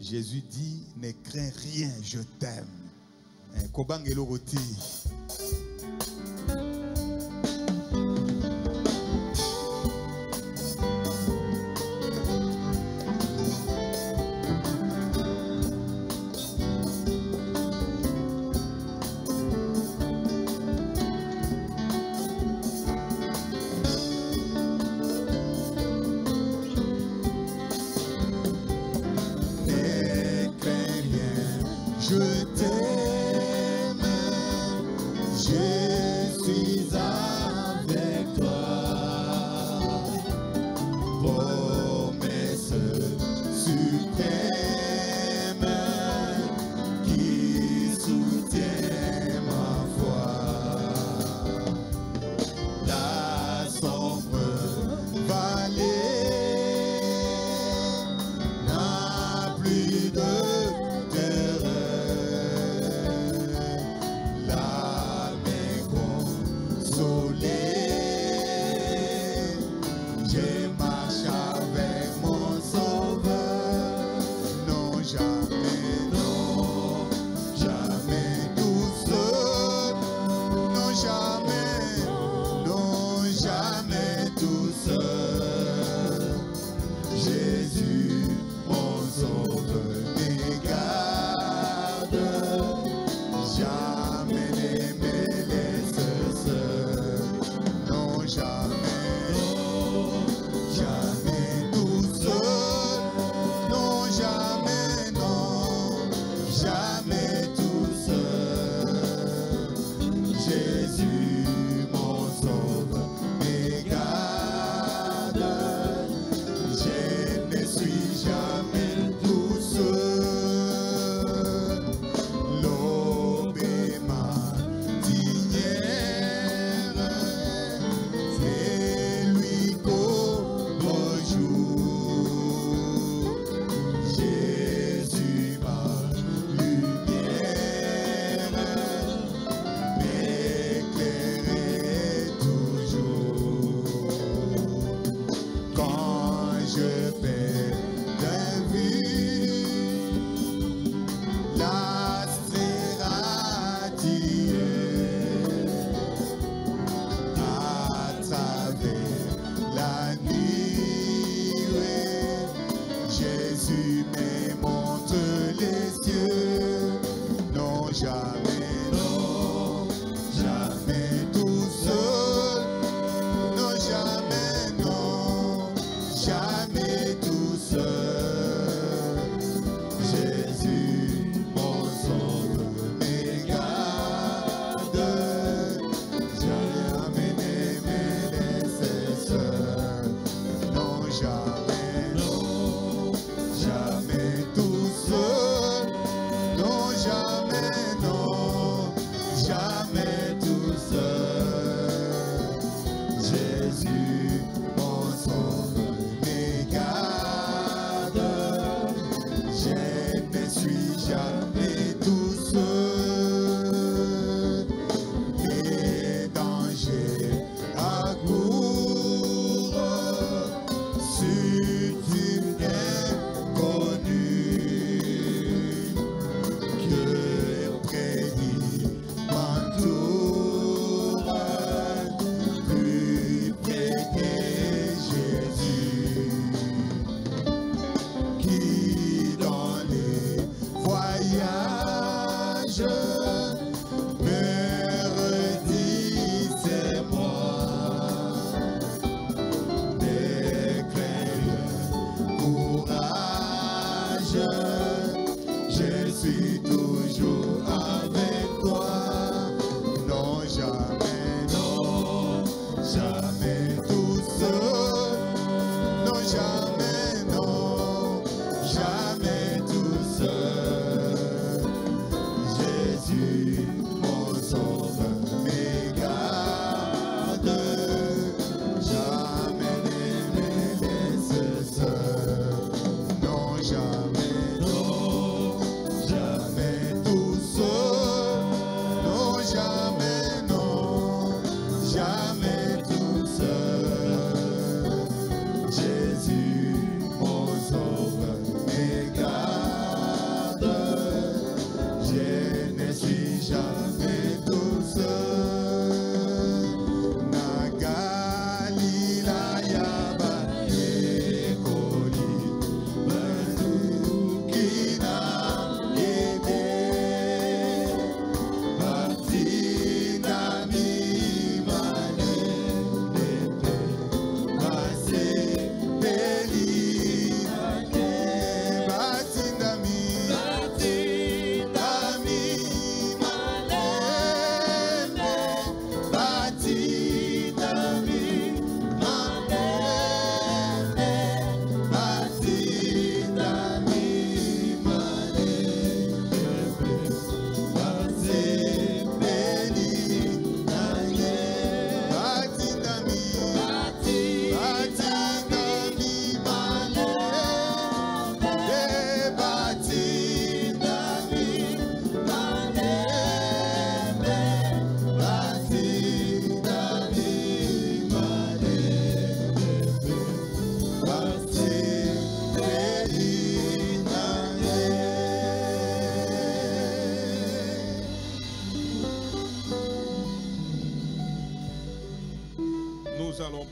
Jésus dit, ne crains rien, je t'aime. Kobangelo roti. Je t'aime,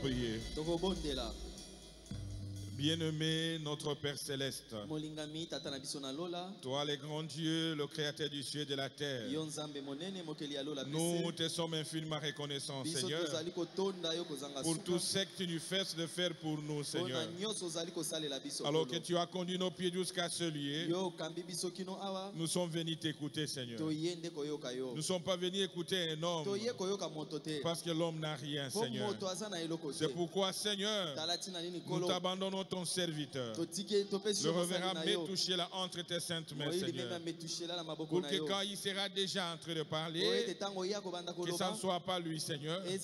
prier. Bien-aimé, notre Père Céleste, toi, le grand Dieu, le Créateur du ciel et de la terre, nous te sommes infiniment reconnaissants, Seigneur, pour tout ce que tu nous fais de faire pour nous, Seigneur. Alors que tu as conduit nos pieds jusqu'à ce lieu, nous sommes venus t'écouter, Seigneur. Nous ne sommes pas venus écouter un homme, parce que l'homme n'a rien, Seigneur. C'est pourquoi, Seigneur, nous t'abandonnons ton serviteur. Le reverra toucher là entre tes saintes mains, Seigneur. Pour que quand il sera déjà en train de parler, que ça ne soit pas lui, Seigneur, que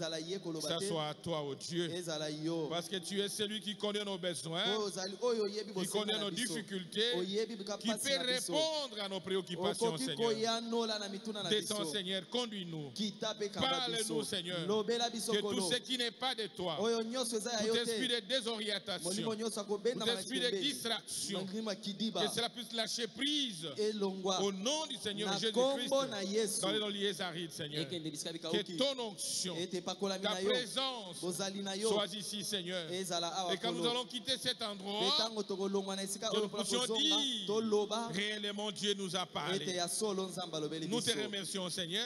ça soit toi, oh Dieu. Parce que tu es celui qui connaît nos besoins, qui connaît nos difficultés, qui peut répondre à nos préoccupations, Seigneur. Descends, Seigneur, conduis-nous. Parle-nous, Seigneur. Que tout ce qui n'est pas de toi, tout esprit de désorientation, tout esprit de distraction, que cela puisse lâcher prise au nom du Seigneur Jésus-Christ dans les lieux arides, Seigneur. Que ton onction, ta présence soit ici, Seigneur. Et quand nous allons quitter cet endroit, que nous puissions dire réellement Dieu nous a parlé. Nous te remercions, Seigneur,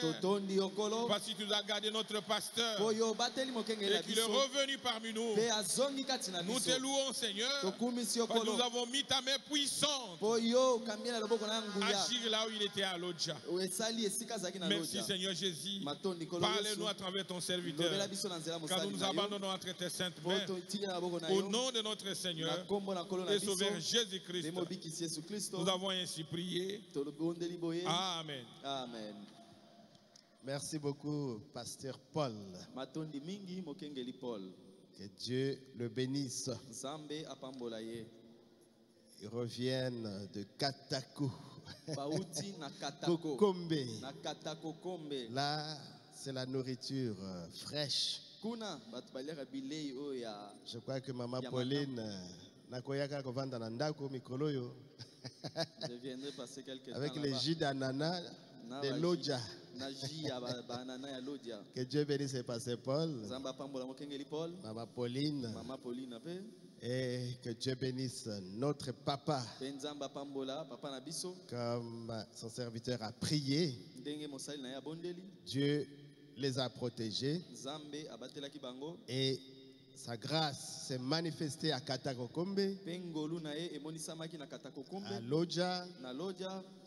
parce que tu nous as gardé notre pasteur et qu'il est revenu parmi nous. Nous te louons, Seigneur, parce que nous avons mis ta main puissante agir là où il était à Lodja. Merci, Seigneur Jésus. Parle-nous à travers ton serviteur. Quand nous nous abandonnons entre tes saintes mains, au nom de notre Seigneur et Sauveur Jésus-Christ, nous avons ainsi prié. Amen. Amen. Merci beaucoup, Pasteur Paul. Que Dieu le bénisse. Ils reviennent de Katako. Kokombe. Là, c'est la nourriture fraîche. Je crois que Maman Pauline nakoyaka kovanda na ndako mikolo yo. Je viendrai passer quelques temps avec les jus d'ananas de Lodja. Que Dieu bénisse le Pasteur Paul, Maman Pauline, et que Dieu bénisse notre papa, comme son serviteur a prié. Dieu les a protégés et sa grâce s'est manifestée à Katakokombe, à Lodja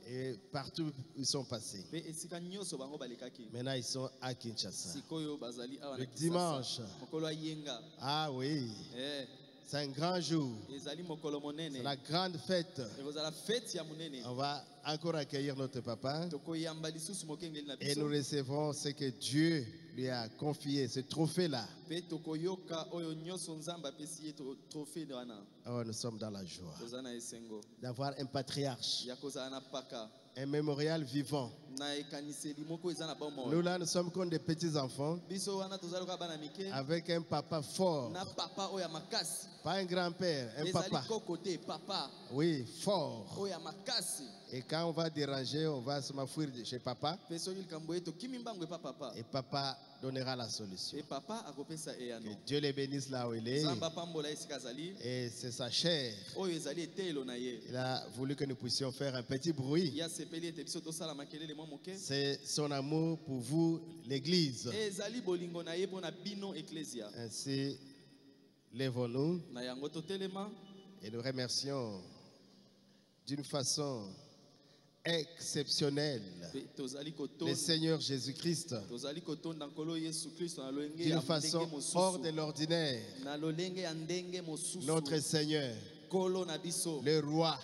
et partout où ils sont passés. Maintenant ils sont à Kinshasa. Le dimanche, ah oui, c'est un grand jour. C'est la grande fête. On va encore accueillir notre papa et nous recevrons ce que Dieu lui a confié, ce trophée-là. Oh, nous sommes dans la joie d'avoir un patriarche, un mémorial vivant. Nous là, nous sommes comme des petits enfants avec un papa fort. Pas un grand-père, un papa. Oui, fort. Et quand on va déranger, on va se m'enfuir chez papa. Et papa donnera la solution. Que Dieu les bénisse là où il est. Et c'est sa chair. Il a voulu que nous puissions faire un petit bruit. C'est son amour pour vous, l'Église. Ainsi, lèvons-nous et nous remercions d'une façon exceptionnelle le Seigneur Jésus-Christ, d'une façon hors de l'ordinaire, notre Seigneur, le roi,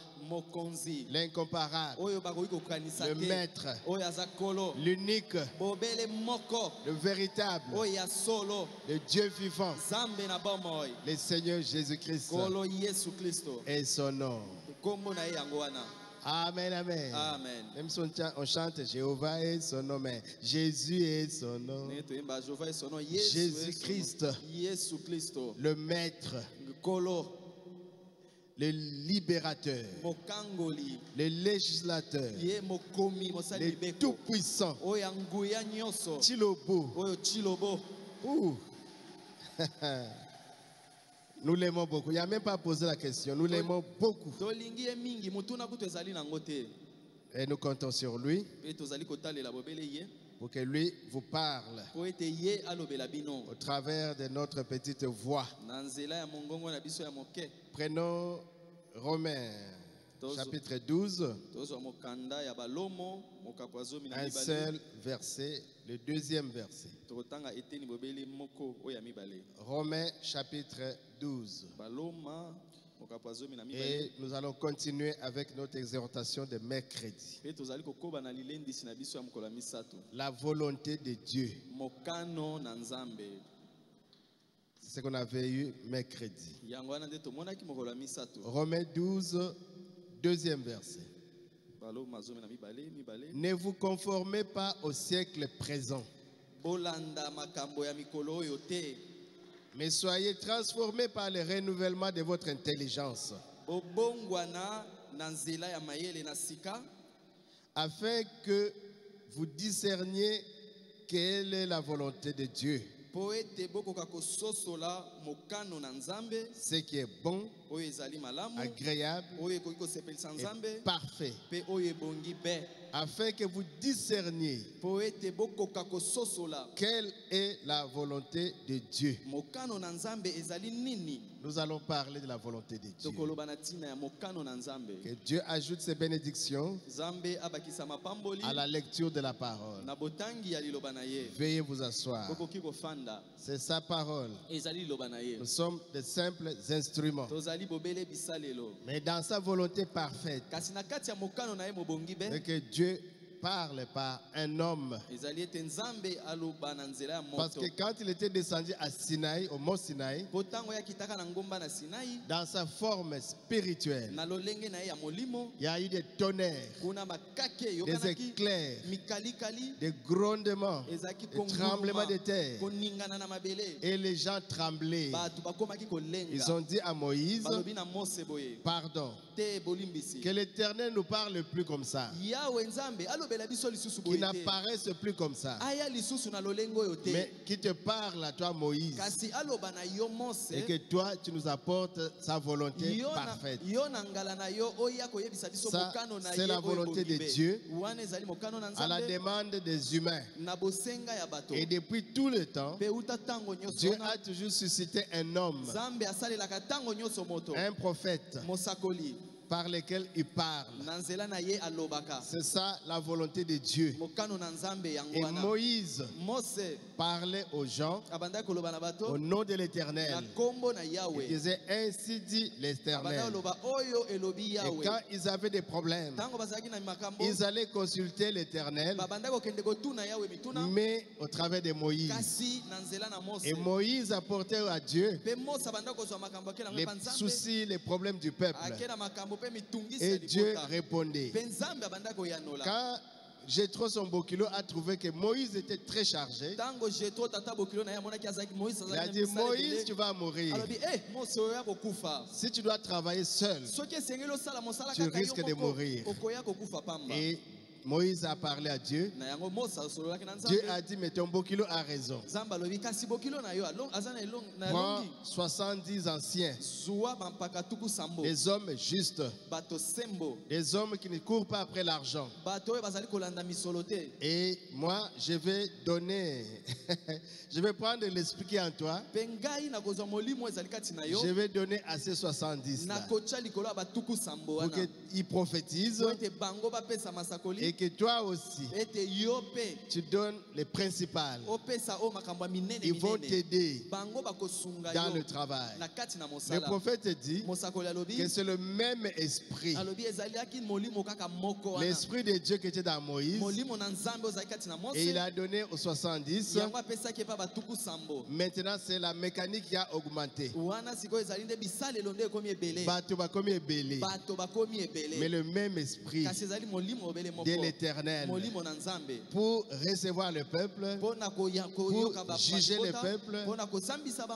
l'incomparable, le maître, l'unique, le véritable, le Dieu vivant, le Seigneur Jésus-Christ et son nom. Amen, amen. Amen. Même si on chante Jéhovah est son nom, mais Jésus est son nom. Jésus-Christ, le maître, le libérateur, le législateur, le tout-puissant, Chilobo. Nous l'aimons beaucoup. Il n'y a même pas posé la question. Nous l'aimons beaucoup. Et nous comptons sur lui pour que lui vous parle au travers de notre petite voix. Prenons Romains chapitre 12, un seul verset, le deuxième verset. Romains chapitre 12. Et nous allons continuer avec notre exhortation de mercredi. La volonté de Dieu. C'est ce qu'on avait eu mercredi. Romains 12, deuxième verset. Ne vous conformez pas au siècle présent, mais soyez transformés par le renouvellement de votre intelligence, afin que vous discerniez quelle est la volonté de Dieu, ce qui est bon, agréable et parfait, afin que vous discerniez quelle est la volonté de Dieu. Nous allons parler de la volonté de Dieu. Que Dieu ajoute ses bénédictions à la lecture de la parole. Veuillez vous asseoir. C'est sa parole. Nous sommes de simples instruments. Mais dans sa volonté parfaite, c'est que Dieu parle par un homme. Parce que quand il était descendu à Sinaï, au mont Sinaï, dans sa forme spirituelle, il y a eu des tonnerres, des éclairs, des grondements, des tremblements de terre. Et les gens tremblaient. Ils ont dit à Moïse, pardon, que l'Éternel ne nous parle plus comme ça, qui n'apparaisse plus comme ça, mais qui te parle à toi, Moïse, et que toi tu nous apportes sa volonté parfaite. Ça, c'est la volonté de Dieu à la demande des humains. Et depuis tout le temps, Dieu a toujours suscité un homme, un prophète, par lesquels il parle. C'est ça la volonté de Dieu. Et Moïse parlait aux gens au nom de l'Éternel. Il disait, ainsi dit l'Éternel. Et quand ils avaient des problèmes, ils allaient consulter l'Éternel, mais au travers de Moïse. Et Moïse apportait à Dieu les soucis, les problèmes du peuple. Et Dieu répondait. Quand Jéthro son Bokilo a trouvé que Moïse était très chargé, il a dit, Moïse, tu vas mourir. Si tu dois travailler seul, tu risques de mourir. Et Moïse a parlé à Dieu. Dieu a dit, mais ton Bokilo a raison. Prends 70 anciens, des hommes justes, des hommes qui ne courent pas après l'argent. Et moi, je vais donner, je vais prendre l'esprit qui est en toi. Je vais donner à ces 70 là, pour qu'ils prophétisent. Et que toi aussi, tu donnes les principales. Ils vont t'aider dans le travail. Le prophète dit que c'est le même esprit. L'esprit de Dieu qui était dans Moïse. Et il a donné aux 70. Maintenant, c'est la mécanique qui a augmenté. Mais le même esprit de l'Éternel pour recevoir le peuple, pour juger le peuple,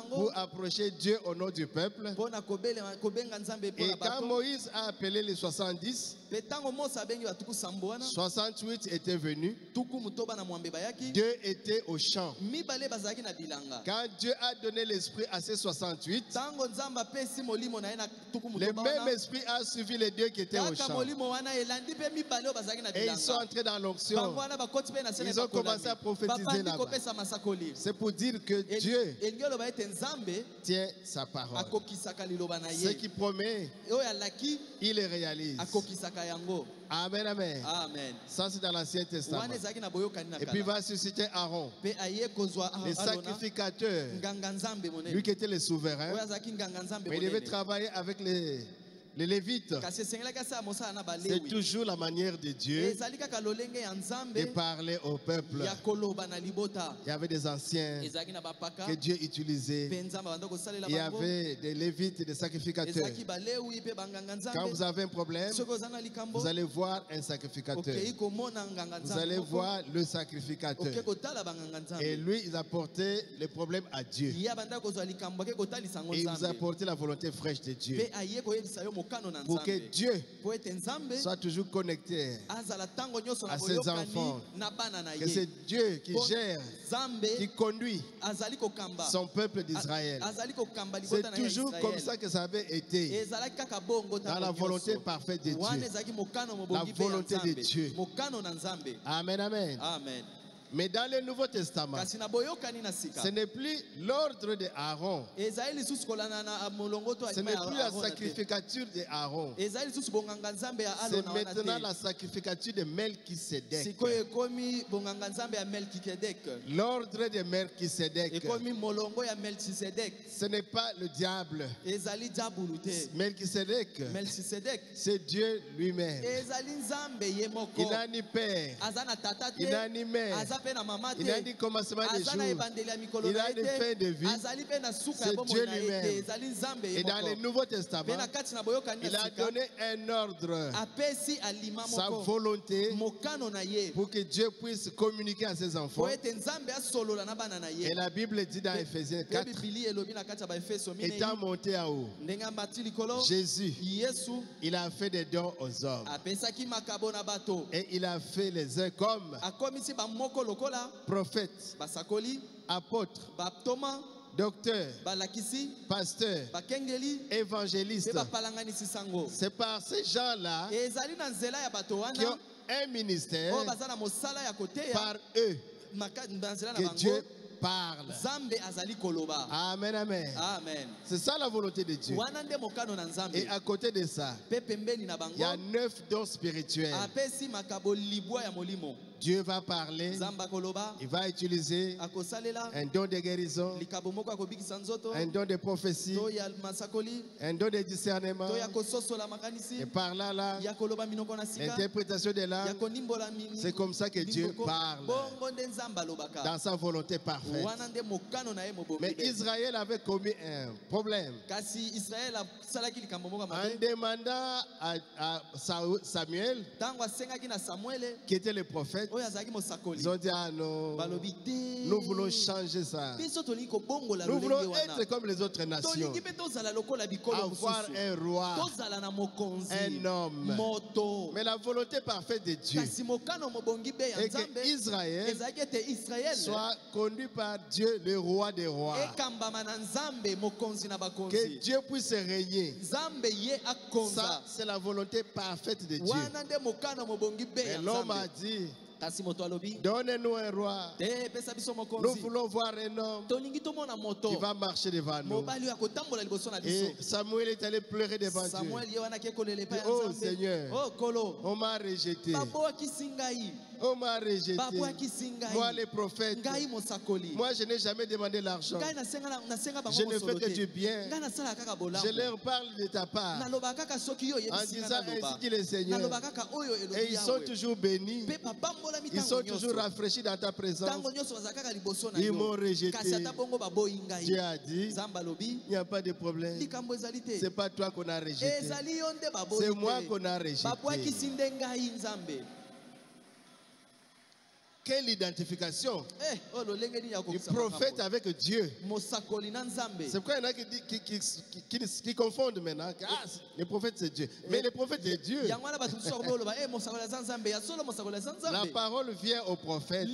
pour approcher Dieu au nom du peuple. Et quand Moïse a appelé les 70, 68 étaient venus, 2 étaient au champ. Quand Dieu a donné l'esprit à ces 68, le même esprit a suivi les 2 qui étaient au champ. Et ils sont entrés dans l'onction. Ils ont commencé à prophétiser là-bas. C'est pour dire que Dieu tient sa parole. Ce qu'il promet, il le réalise. Amen, amen. Ça, c'est dans l'Ancien Testament. Et puis, il va susciter Aaron, les sacrificateurs, lui qui était le souverain. Mais il devait travailler avec les Lévites. C'est toujours la manière de Dieu de parler au peuple. Il y avait des anciens que Dieu utilisait. Il y avait des Lévites et des sacrificateurs. Quand vous avez un problème, vous allez voir un sacrificateur. Vous allez voir le sacrificateur. Et lui, il apportait le problème à Dieu. Et il vous apportait la volonté fraîche de Dieu. Pour que Dieu soit toujours connecté à ses enfants. Que c'est Dieu qui gère, qui conduit son peuple d'Israël. C'est toujours comme ça que ça avait été. Dans la volonté parfaite de Dieu. La volonté de Dieu. Amen, amen. Mais dans le Nouveau Testament, ce n'est plus l'ordre de Aaron. Ce n'est plus la sacrificature de Aaron. C'est maintenant la sacrificature de Melchisedec. L'ordre de Melchisedec. Ce n'est pas le diable. Melchisedec, c'est Dieu lui-même. Il n'a ni père, il n'a ni mère. Il a dit commencement des jours. Il a une fin de vie. C'est Dieu lui-même. Et dans le Nouveau Testament, il a donné un ordre, sa volonté, pour que Dieu puisse communiquer à ses enfants. Et la Bible dit dans Ephésiens 4, étant monté en haut, Jésus, il a fait des dons aux hommes. Et il a fait les uns comme prophète, apôtre, docteur, pasteur, évangéliste. C'est par ces gens-là qui ont un ministère, par eux que Dieu parle. Amen, amen. C'est ça la volonté de Dieu. Et à côté de ça, il y a 9 dons spirituels. Dieu va parler, il va utiliser un don de guérison, un don de prophétie, un don de discernement, et par là, l'interprétation de l'âme. C'est comme ça que Dieu parle, dans sa volonté parfaite. Mais Israël avait commis un problème. En demandant à Samuel, qui était le prophète, ils ont dit, ah non, nous voulons changer ça. Nous voulons être comme les autres nations. Avoir un roi, un homme. Mais la volonté parfaite de Dieu est que Israël soit conduit par Dieu, le roi des rois. Que Dieu puisse régner. Ça, c'est la volonté parfaite de Dieu. Et l'homme a dit, donnez-nous un roi. Nous voulons voir un homme qui va marcher devant nous. Et Samuel est allé pleurer devant Dieu. Oh Seigneur, on m'a rejeté. On m'a rejeté. Moi, les prophètes, moi, je n'ai jamais demandé l'argent. Je ne fais que du bien. Je leur parle de ta part en disant ainsi qu'il est Seigneur. Et ils sont toujours bénis. Ils sont toujours rafraîchis dans ta présence. Ils m'ont rejeté. Dieu a dit, il n'y a pas de problème. Ce n'est pas toi qu'on a rejeté. C'est moi qu'on a rejeté. Quelle identification. Il prophète avec Dieu. C'est pourquoi il y en a qui confondent maintenant. Ah, le prophète c'est Dieu. Mais le prophète est Dieu. La parole vient au prophète.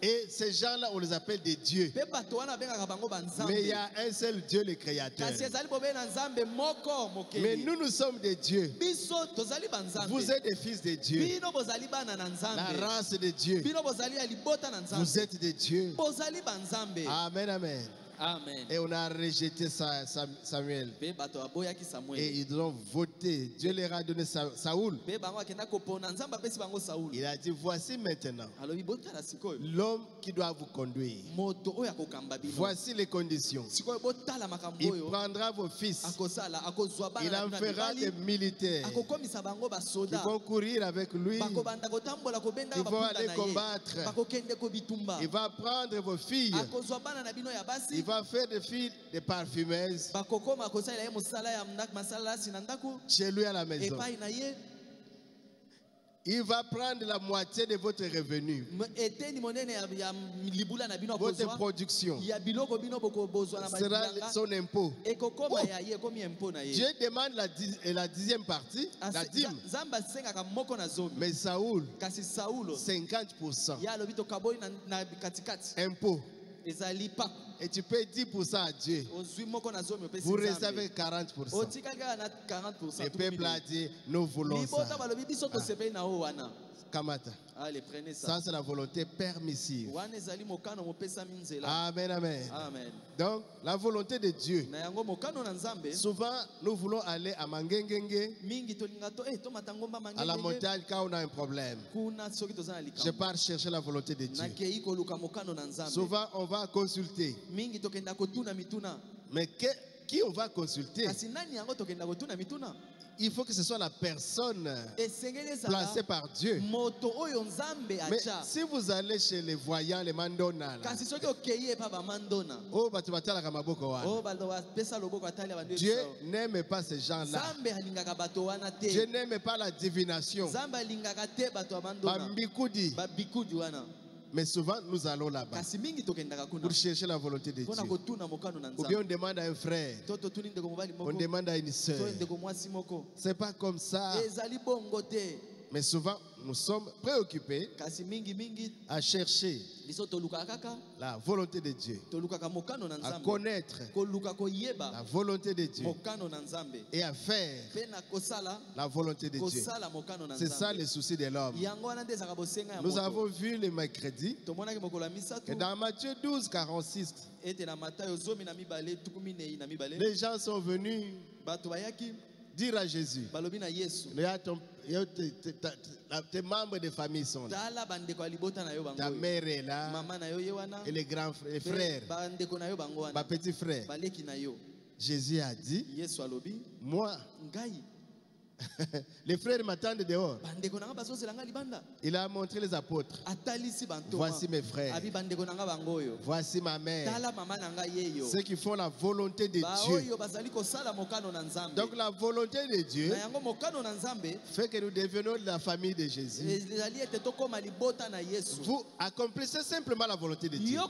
Et ces gens-là, on les appelle des dieux. Mais il y a un seul Dieu, le Créateur. Mais nous sommes des dieux. Vous êtes des fils de Dieu. La race de Dieu. Vous êtes des dieux. Amen, amen. Amen. Et on a rejeté Samuel. Et ils ont voté. Dieu leur a donné Saoul. Il a dit, voici maintenant l'homme qui doit vous conduire. Voici les conditions. Il prendra vos fils. Il en fera des militaires qui vont courir avec lui, qui vont aller combattre. Il va prendre vos filles. Il va faire des filles des parfumeuses chez lui à la maison. Il va prendre la moitié de votre revenu, votre production. Sera son impôt. Dieu demande la dixième partie, la dîme. Mais Saoul, 50%. Impôt. Et tu payes 10% à Dieu. Vous recevez 40%. Le peuple a dit, nous voulons ça. Kamata. Allez, prenez ça. Ça, c'est la volonté permissive. Amen, amen. Amen. Donc, la volonté de Dieu. Souvent, nous voulons aller à Mangengenge, à la montagne, quand on a un problème. Je pars chercher la volonté de Dieu. Souvent, on va consulter. Mais qui on va consulter? Il faut que ce soit la personne placée par Dieu. Mais si vous allez chez les voyants, les mandona, Dieu n'aime pas ces gens-là. Dieu n'aime pas la divination. Mais souvent, nous allons là-bas pour chercher la volonté de Dieu. Ou bien on demande à un frère, on demande à une soeur. C'est pas comme ça. Mais souvent, nous sommes préoccupés à chercher la volonté de Dieu, à connaître la volonté de Dieu et à faire la volonté de Dieu. C'est ça le souci de l'homme. Nous avons vu le mercredi que dans Matthieu 12, 46, les gens sont venus dire à Jésus, tes membres de famille sont là. Ta mère est là. Et les grands frères, ma petit frère. Jésus a dit, moi, les frères m'attendent dehors. Il a montré les apôtres. Voici mes frères. Voici ma mère. Ceux qui font la volonté de Dieu. Donc la volonté de Dieu fait que nous devenons la famille de Jésus. Vous accomplissez simplement la volonté de Dieu.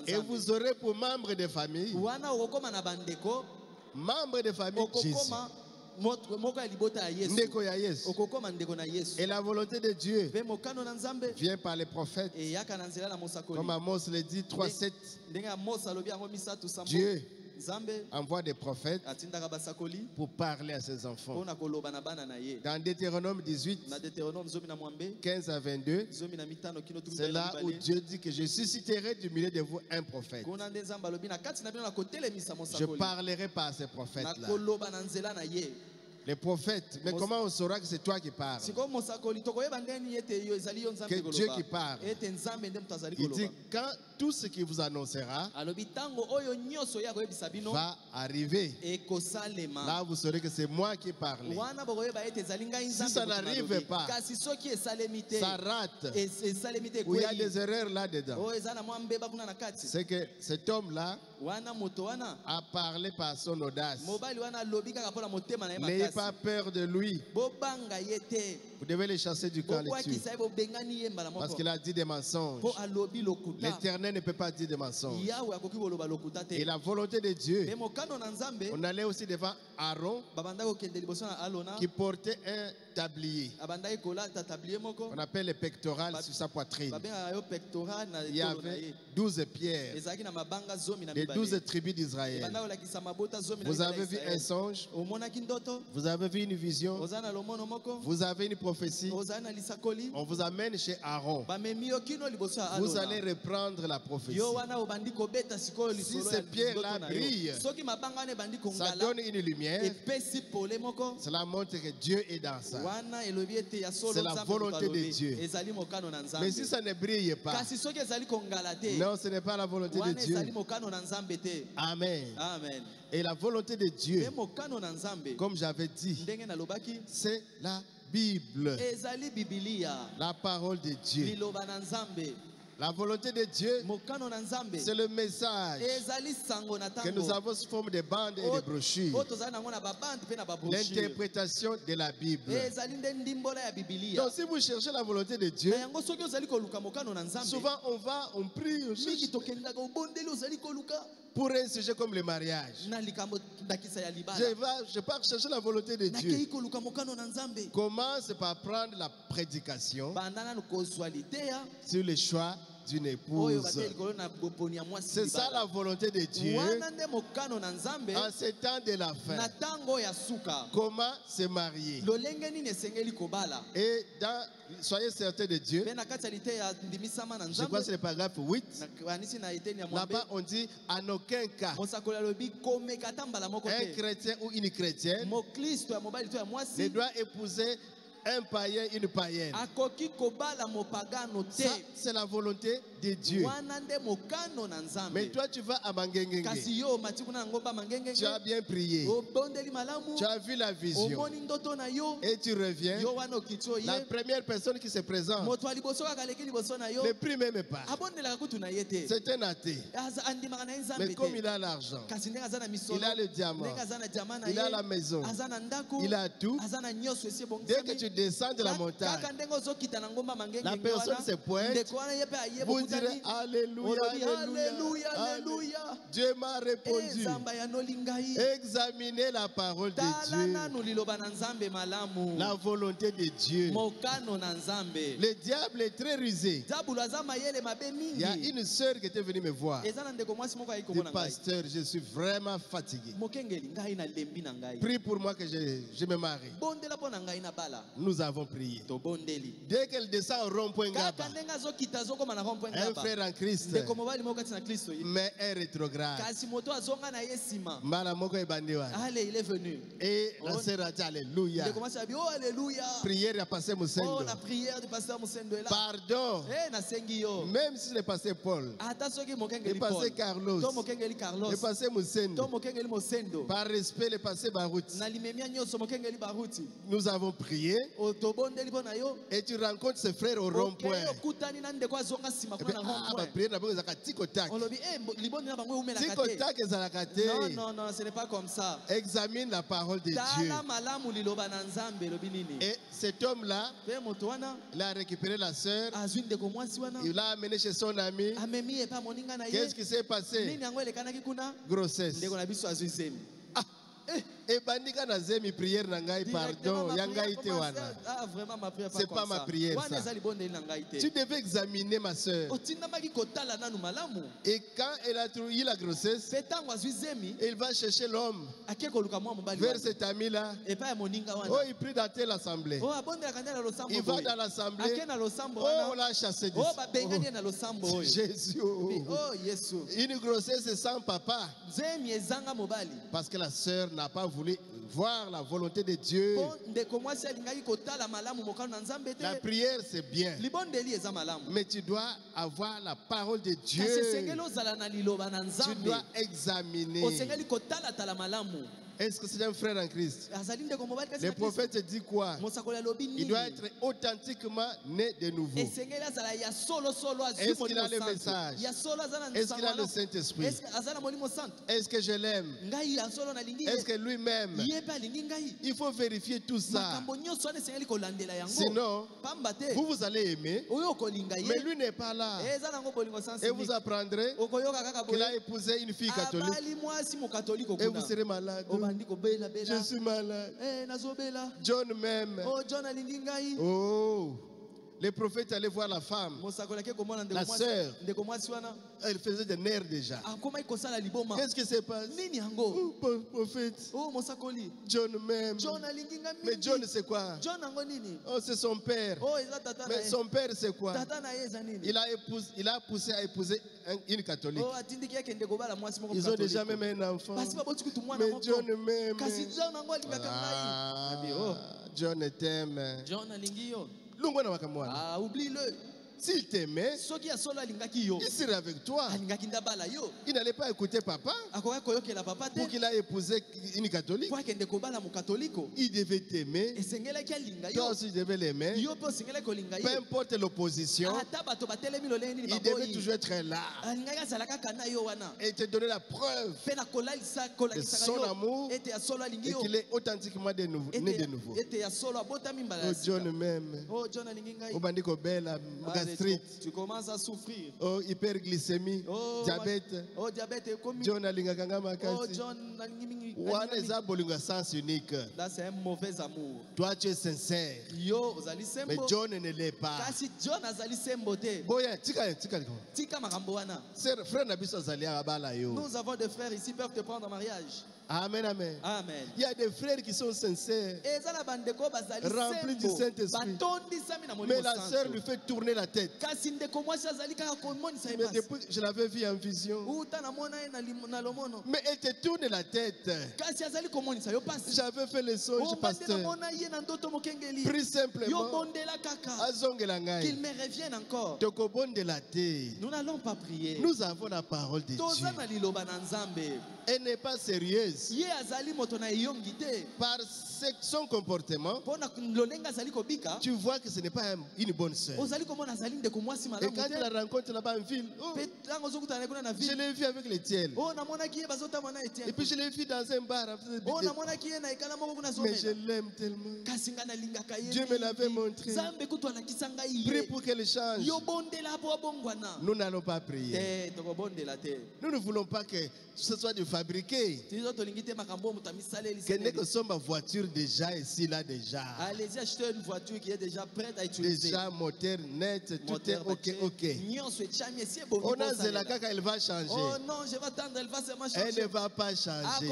Et vous aurez pour membres de famille, membres de famille Jésus. Et la volonté de Dieu vient par les prophètes. Comme Amos le dit, 3:7. Dieu envoie des prophètes pour parler à ses enfants. Dans Deutéronome 18, 15 à 22, c'est là où Dieu dit que je susciterai du milieu de vous un prophète. Je parlerai par ces prophètes-là. Les prophètes, mais comment on saura que c'est toi qui parles? Que Dieu qui parle. Il dit, quand tout ce qui vous annoncera va arriver, là vous saurez que c'est moi qui parle. Si ça n'arrive pas, ça rate, ou il y a des erreurs là-dedans, c'est que cet homme-là a parlé par son audace. N'ayez pas peur de lui. Vous devez les chasser du camp parce qu'il a dit des mensonges. L'Éternel ne peut pas dire des mensonges. Et la volonté de Dieu, on allait aussi devant Aaron qui portait un tablier. On appelle le pectoral sur sa poitrine. Il y avait 12 pierres des 12 tribus d'Israël. Vous avez vu un songe, vous avez vu une vision, vous avez une prophétie. On vous amène chez Aaron. Vous allez reprendre la prophétie. Si ces pierres-là brillent, ça donne une lumière. Cela montre que Dieu est dans ça. C'est la volonté de Dieu. Mais si ça ne brille pas, non, ce n'est pas la volonté de Dieu. Amen. Et la volonté de Dieu, comme j'avais dit, c'est la Bible, la parole de Dieu. La volonté de Dieu, c'est le message que nous avons sous forme de bandes et de brochures. L'interprétation de la Bible. Donc si vous cherchez la volonté de Dieu, souvent on prie, on cherche pour un sujet comme le mariage. Je pars chercher la volonté de Dieu. Commence par prendre la prédication sur le choix d'une épouse. C'est ça la volonté de Dieu en ces temps de la fin. Comment se marier? Et soyez certains de Dieu. Je crois que c'est le paragraphe 8. Là-bas on dit en aucun cas un chrétien ou une chrétienne ne doit épouser un païen, une païenne. Ça, c'est la volonté de Dieu. Mais toi, tu vas à Mangengenge. Tu as bien prié. Tu as vu la vision. Et tu reviens. La première personne qui se présente ne prie même pas. C'est un athée. Mais comme il a l'argent, il a le diamant, il a la maison, il a tout. Dès que tu descends de la montagne, la personne se pointe, vous direz Alléluia, Alléluia, Alléluia. Dieu m'a répondu. Examinez la parole de Dieu, la volonté de Dieu. Le diable est très rusé. Il y a une sœur qui était venue me voir. Le pasteur, je suis vraiment fatigué. Prie pour moi que je me marie. Nous avons prié. Dès qu'elle descend au rond-point Ngaba, un frère en Christ, mais un rétrograde. Il est venu. Et la sœur a dit Alléluia. Prière à passer Moussendo. La prière du pasteur Moussendo est là. Pardon. Même si le pasteur Paul, le pasteur Carlos, le pasteur Moussendo, par respect le pasteur Barouti, nous avons prié. Et tu rencontres ce frère au rond-point. Non, ce n'est pas comme ça. Examine la parole de Dieu. Et cet homme-là, il a récupéré la sœur. Il l'a amené chez son ami. Qu'est-ce qui s'est passé? Grossesse. Et bandika na zemi prière nangai pardon yangai te wana. C'est pas ma prière ça. Tu devais examiner ma sœur. Et quand elle a trouvé la grossesse, il va chercher l'homme vers cet ami là. Oh, il prie dans telle assemblée. Il va dans l'assemblée. Oh, on l'a chassé d'ici. Jésus. Une grossesse sans papa. Parce que la sœur n'a pas voulu voir la volonté de Dieu. La prière c'est bien, mais tu dois avoir la parole de Dieu. Tu dois examiner. Est-ce que c'est un frère en Christ? Le prophète dit quoi? Il doit être authentiquement né de nouveau. Est-ce qu'il a le message? Est-ce qu'il a le Saint-Esprit? Est-ce que je l'aime? Est-ce que lui-même? Il faut vérifier tout ça. Sinon, vous allez aimer, mais lui n'est pas là. Et vous apprendrez qu'il a épousé une fille catholique. Et vous serez malade. Je suis malade. John m'aime. Oh. Le prophète allait voir la femme, la sœur. Elle faisait des nerfs déjà. Qu'est-ce qui s'est passé? Oh, prophète. John m'aime. Mais John c'est quoi? Oh, c'est son père. Mais son père c'est quoi? Il a poussé à épouser une catholique. Ils ont déjà même un enfant. Mais John m'aime. John t'aime. Ah, oublie-le. S'il t'aimait, il serait avec toi. Il n'allait pas écouter papa pour qu'il a épousé une catholique. Il devait t'aimer. Toi aussi, tu devais l'aimer. Peu importe l'opposition, il devait toujours être là et te donner la preuve de son amour et qu'il est authentiquement né de nouveau. Oh, John m'aime. Tu commences à souffrir. Oh, hyperglycémie, diabète. Oh, diabète est commis. John alingakanga makasi. Oh, John wana eza bolingo sens unique. Là, c'est un mauvais amour. Toi, tu es sincère. Yo, ozali sembo. Mais John ne l'est pas. Kasi John azali sembo te. Boya, tika makambo wana. Frère Nabiso azali abala yo. Nous avons des frères ici qui peuvent te prendre en mariage. Amen, amen. Amen. Il y a des frères qui sont sincères, remplis du Saint-Esprit. Mais la sœur lui fait tourner la tête. Mais depuis, je l'avais vu en vision. Mais elle te tourne la tête. J'avais fait les songes, pasteur. Prie simplement. Qu'il me revienne encore. Nous n'allons pas prier. Nous avons la parole de Dieu. Elle n'est pas sérieuse. Par son comportement, tu vois que ce n'est pas une bonne sœur. Et quand tu la rencontres là-bas en ville, je l'ai vu avec les tiels. Et puis je l'ai vu dans un bar. Mais je l'aime tellement. Dieu me l'avait montré. Prie pour qu'elle change. Nous n'allons pas prier. Nous ne voulons pas que ce soit de fabriquer. Quelle n'est que son voiture déjà ici là déjà. Allez-y acheter une voiture qui est déjà prête à utiliser. Déjà moteur net, tout est ok. On a Zelaka qu'elle va changer. Oh non, je vais attendre, elle va seulement changer. Elle ne va pas changer.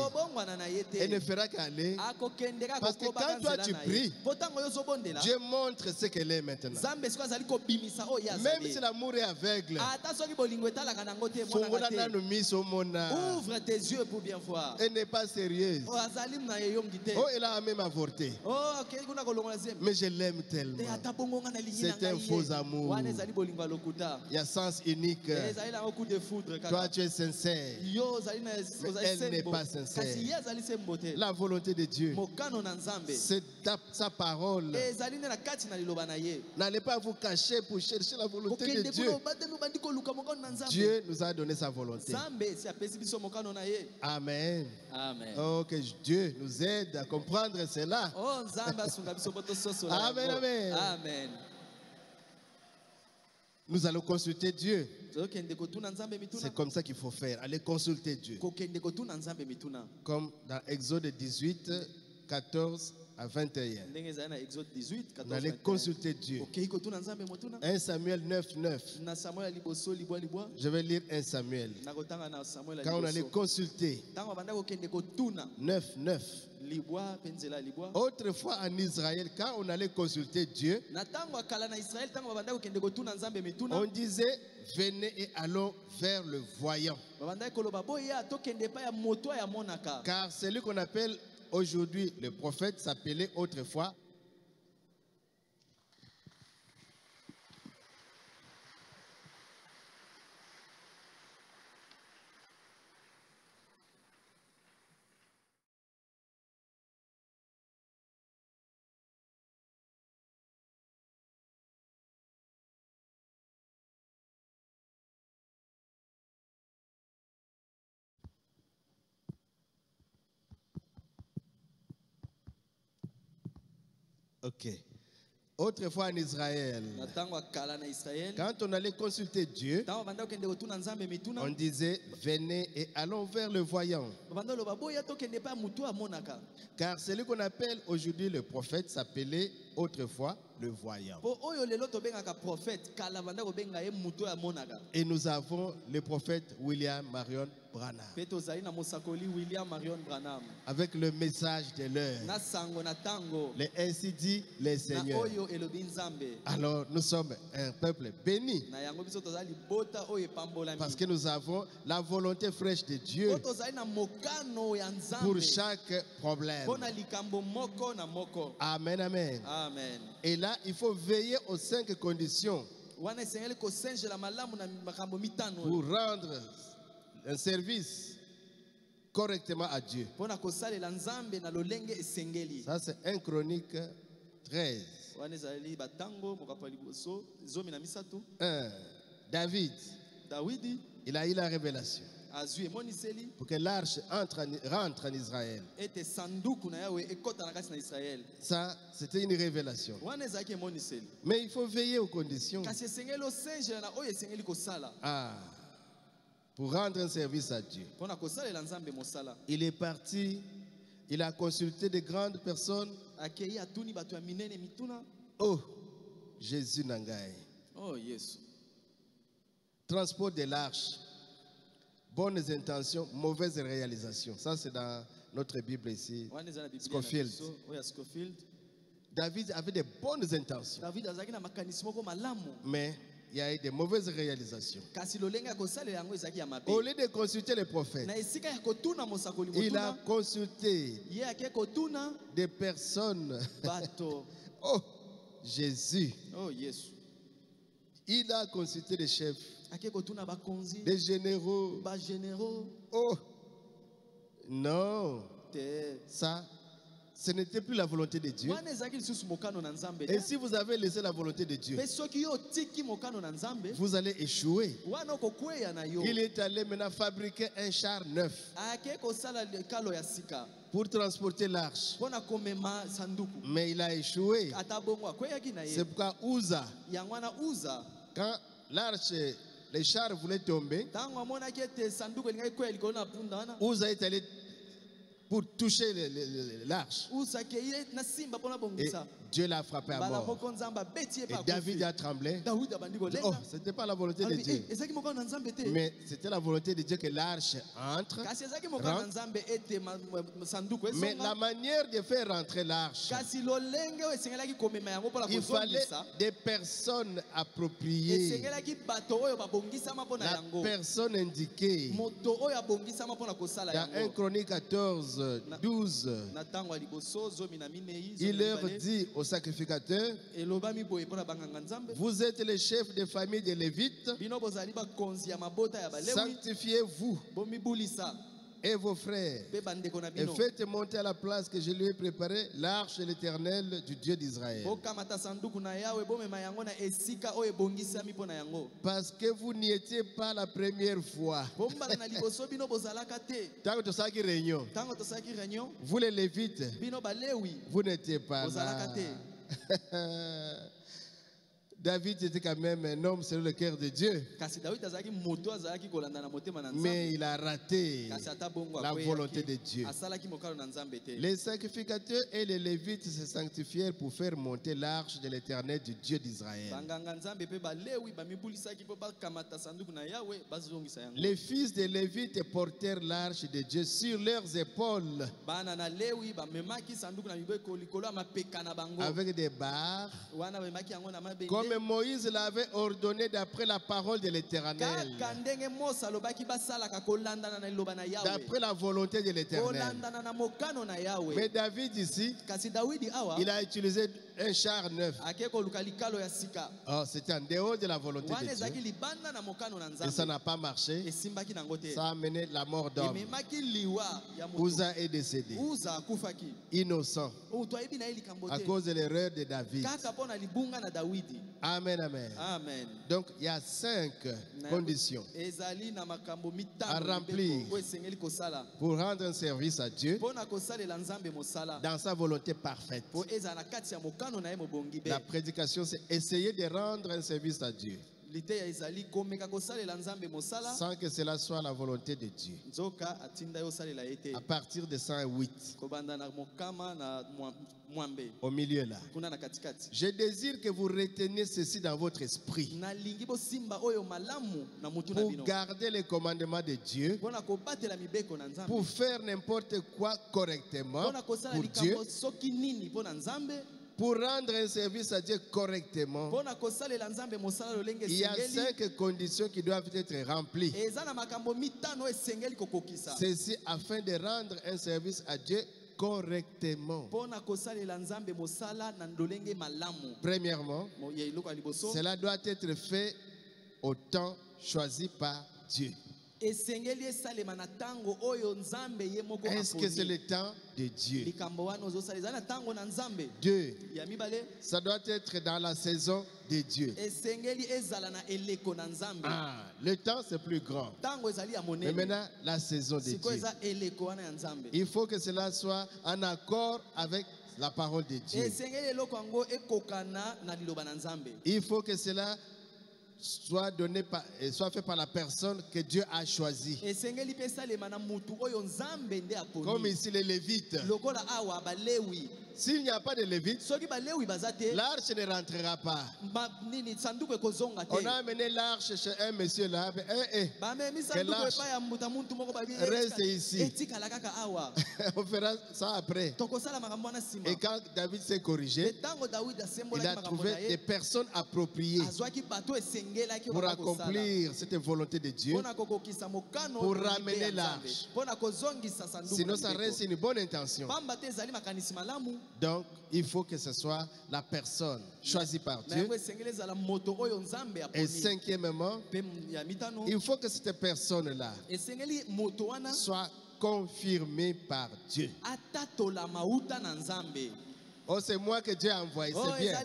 Elle ne fera qu'aller. Parce que quand toi tu pries, Dieu montre ce qu'elle est maintenant. Même si l'amour est aveugle, ouvre tes yeux pour bien voir. Elle n'est pas sérieuse. Oh, elle a même avorté. Mais je l'aime tellement. C'est un faux amour. Il y a sens unique. Toi, tu es sincère. Mais elle n'est pas sincère. La volonté de Dieu, c'est sa parole. N'allez pas vous cacher pour chercher la volonté de Dieu. Dieu nous a donné sa volonté. Amen. Amen. Oh, que Dieu nous aide à comprendre cela. Amen, amen. Amen. Nous allons consulter Dieu. C'est comme ça qu'il faut faire. Allez consulter Dieu. Comme dans Exode 18, 14 à 21. On allait consulter Dieu. 1 Samuel 9, 9. Je vais lire 1 Samuel. Quand on allait consulter 9, 9. Autrefois en Israël, quand on allait consulter Dieu, on disait venez et allons vers le voyant. Car celui qu'on appelle aujourd'hui le prophète s'appelait autrefois Ok. Autrefois en Israël, quand on allait consulter Dieu, on disait venez et allons vers le voyant. Car celui qu'on appelle aujourd'hui le prophète s'appelait autrefois le voyant. Et nous avons le prophète William Marion Branham avec le message de l'heure. Ainsi dit le Seigneur. Alors nous sommes un peuple béni parce que nous avons la volonté fraîche de Dieu pour chaque problème. Amen, amen. Amen. Et là, il faut veiller aux 5 conditions pour rendre un service correctement à Dieu. Ça, c'est 1 Chronique 13. David, il a eu la révélation pour que l'arche rentre en Israël. Ça, c'était une révélation. Mais il faut veiller aux conditions pour rendre un service à Dieu. Il est parti, il a consulté de grandes personnes. Oh, Jésus Nangaï. Oh, yes. Transport de l'arche. Bonnes intentions, mauvaises réalisations. Ça, c'est dans notre Bible ici. Scofield. David avait de bonnes intentions. Mais il y a eu de mauvaises réalisations. Au lieu de consulter les prophètes, il a consulté des personnes. Oh, Jésus. Oh, yes. Il a consulté des chefs, des généraux. Oh, non. Ça, ce n'était plus la volonté de Dieu. Et si vous avez laissé la volonté de Dieu, vous allez échouer. Il est allé maintenant fabriquer un char neuf pour transporter l'arche. Mais il a échoué. C'est pourquoi Uza, quand l'arche, les chars voulaient tomber, Uza est allé pour toucher l'arche. Et Dieu l'a frappé à mort. Et David a tremblé. Oh, ce n'était pas la volonté de Dieu. Mais c'était la volonté de Dieu que l'arche entre. Mais la manière de faire rentrer l'arche, il fallait des personnes appropriées. La personne indiquée. Dans 1 Chronique 14, 12, il leur dit aux sacrificateurs, vous êtes les chefs de famille des Lévites, sanctifiez-vous et vos frères, et faites monter à la place que je lui ai préparée l'arche de l'Éternel du Dieu d'Israël. Parce que vous n'y étiez pas la première fois. Vous les Lévites, vous n'étiez pas là. David était quand même un homme selon le cœur de Dieu. Mais il a raté la volonté de Dieu. Les sacrificateurs et les Lévites se sanctifièrent pour faire monter l'arche de l'Éternel du Dieu d'Israël. Les fils des Lévites portèrent l'arche de Dieu sur leurs épaules avec des barres, comme Moïse l'avait ordonné d'après la parole de l'Éternel, d'après la volonté de l'Éternel. Mais David ici, il a utilisé un char neuf. Oh, c'était en dehors de la volonté de Dieu. Et ça n'a pas marché. Ça a amené la mort d'homme. Uza est décédé, innocent, à cause de l'erreur de David. Amen, amen. Amen. Donc, il y a 5 conditions à remplir pour rendre un service à Dieu dans sa volonté parfaite. La prédication, c'est essayer de rendre un service à Dieu sans que cela soit la volonté de Dieu. À partir de 108, au milieu là, je désire que vous reteniez ceci dans votre esprit pour garder les commandements de Dieu, pour faire n'importe quoi correctement pour Dieu, pour rendre un service à Dieu correctement. Il y a 5 conditions qui doivent être remplies. Ceci afin de rendre un service à Dieu correctement. Premièrement, cela doit être fait au temps choisi par Dieu. Est-ce que c'est le temps de Dieu? 2. Ça doit être dans la saison de Dieu. Le temps c'est plus grand. Mais maintenant, la saison de Dieu. Il faut que cela soit en accord avec la parole de Dieu. Il faut que cela soit fait par la personne que Dieu a choisie. Comme ici les Lévites. S'il n'y a pas de Lévites, l'arche ne rentrera pas. On a amené l'arche chez un monsieur là. Que l'arche reste ici. On fera ça après. Et quand David s'est corrigé, il a trouvé des personnes appropriées pour accomplir cette volonté de Dieu, pour ramener l'arche. Sinon, ça reste une bonne intention. Donc, il faut que ce soit la personne choisie par Dieu. Et 5e, il faut que cette personne-là soit confirmée par Dieu. Oh, c'est moi que Dieu a envoyé, c'est bien.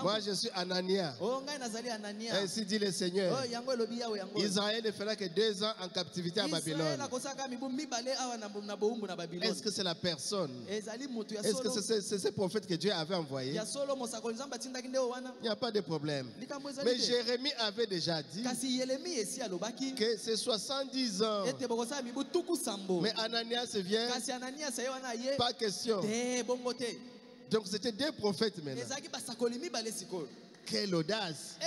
Moi, je suis Anania. Ainsi dit le Seigneur. Israël ne fera que 2 ans en captivité à Babylone. Est-ce que c'est la personne? Est-ce que c'est ce prophète que Dieu avait envoyé? Il n'y a pas de problème. Mais Jérémie avait déjà dit que c'est 70 ans. Mais Ananias vient, pas question. Donc c'était 2 prophètes maintenant. Quelle audace!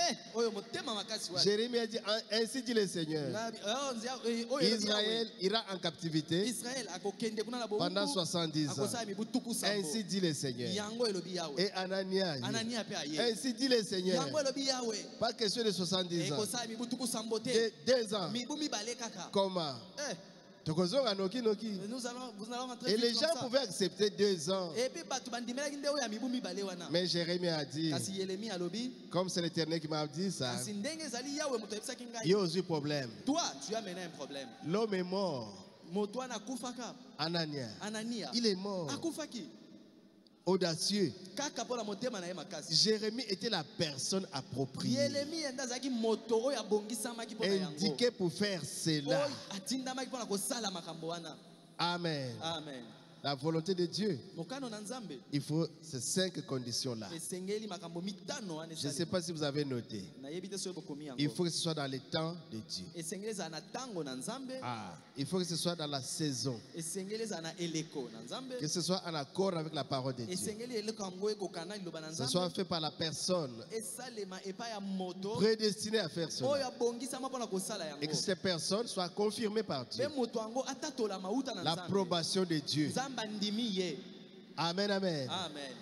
Jérémie a dit, ainsi dit le Seigneur. Israël ira en captivité pendant 70 ans. Ainsi dit le Seigneur. Et Anania, ainsi dit le Seigneur. Pas question de 70 ans. 2 ans. Comment? Et les gens pouvaient accepter 2 ans. Mais Jérémie a dit, comme c'est l'Éternel qui m'a dit ça, il y a aussi un problème. Toi, tu as mené un problème. L'homme est mort. Anania. Il est mort. Audacieux. Jérémie était la personne appropriée, indiquée pour faire cela. Amen. Amen. La volonté de Dieu. Il faut ces 5 conditions-là. Je ne sais pas si vous avez noté. Il faut que ce soit dans le temps de Dieu. Il faut que ce soit dans la saison. Que ce soit en accord avec la parole de Dieu. Que ce soit fait par la personne prédestinée à faire cela. Et que cette personne soit confirmée par Dieu. L'approbation de Dieu. Amen, amen. Amen.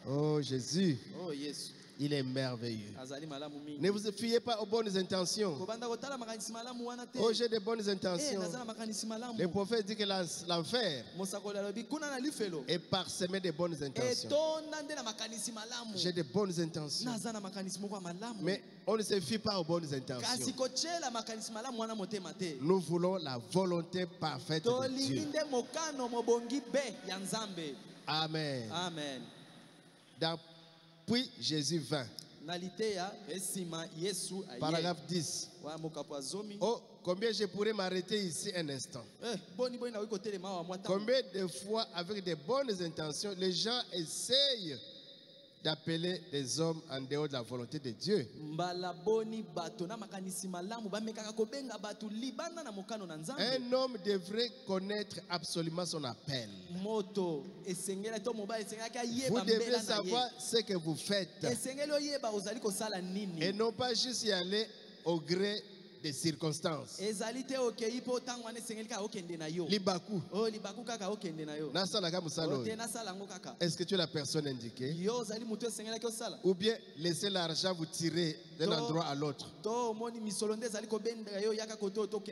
Oh Jésus. Oh yes. Il est merveilleux. Ne vous fiez pas aux bonnes intentions. Oh, j'ai de bonnes intentions. Le prophète dit que l'enfer est parsemé de bonnes intentions. J'ai de bonnes intentions. Mais on ne se fie pas aux bonnes intentions. Nous voulons la volonté parfaite de Dieu. Amen. Amen. Puis Jésus vint. Paragraphe 10. Oh, combien je pourrais m'arrêter ici un instant. Combien de fois, avec de bonnes intentions, les gens essayent d'appeler des hommes en dehors de la volonté de Dieu. Un homme devrait connaître absolument son appel. Vous devez savoir ce que vous faites et non pas juste y aller au gré des circonstances. Libaku. Est-ce que tu es la personne indiquée? Ou bien laisser l'argent vous tirer d'un endroit à l'autre?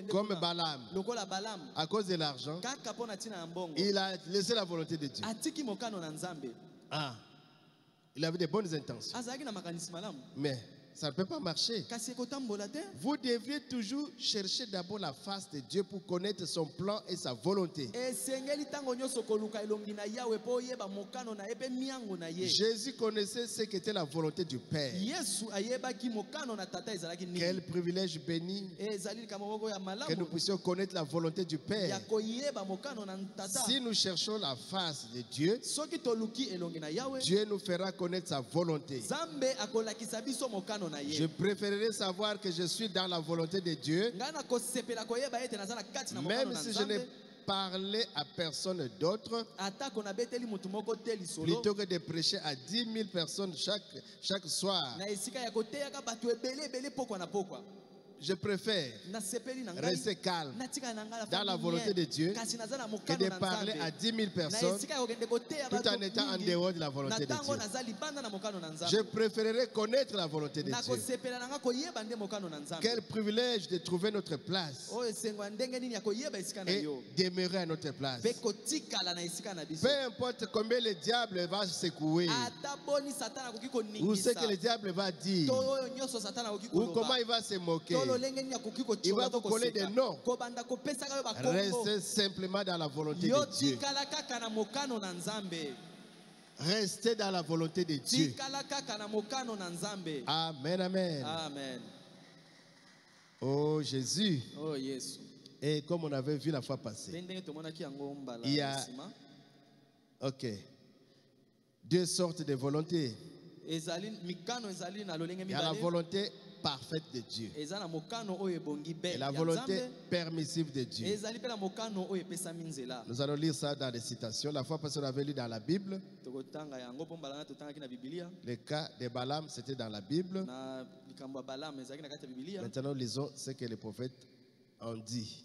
Comme Balaam. À cause de l'argent, il a laissé la volonté de Dieu. Ah, il avait de bonnes intentions. Mais ça ne peut pas marcher. Vous devriez toujours chercher d'abord la face de Dieu pour connaître son plan et sa volonté. Jésus connaissait ce qu'était la volonté du Père. Quel privilège béni que nous puissions connaître la volonté du Père. Si nous cherchons la face de Dieu, Dieu nous fera connaître sa volonté. Je préférerais savoir que je suis dans la volonté de Dieu, même si je n'ai parlé à personne d'autre, plutôt que de prêcher à 10 000 personnes chaque soir. Je préfère rester calme dans la volonté de Dieu que de parler à 10 000 personnes tout en étant en dehors de la volonté de Dieu. Je préférerais connaître la volonté de Dieu. Quel privilège de trouver notre place et demeurer à notre place. Peu importe combien le diable va secouer, ou ce que le diable va dire, ou comment il va se moquer, il va vous coller des noms. Restez simplement dans la volonté de Dieu. Restez dans la volonté de Dieu. Amen, amen. Oh Jésus. Et comme on avait vu la fois passée, il y a deux sortes de volontés. Il y a la volonté parfaite de Dieu et la volonté permissive de Dieu. Nous allons lire ça dans des citations. La fois passée, on avait lu dans la Bible. Le cas de Balaam, c'était dans la Bible. Maintenant, lisons ce que les prophètes ont dit.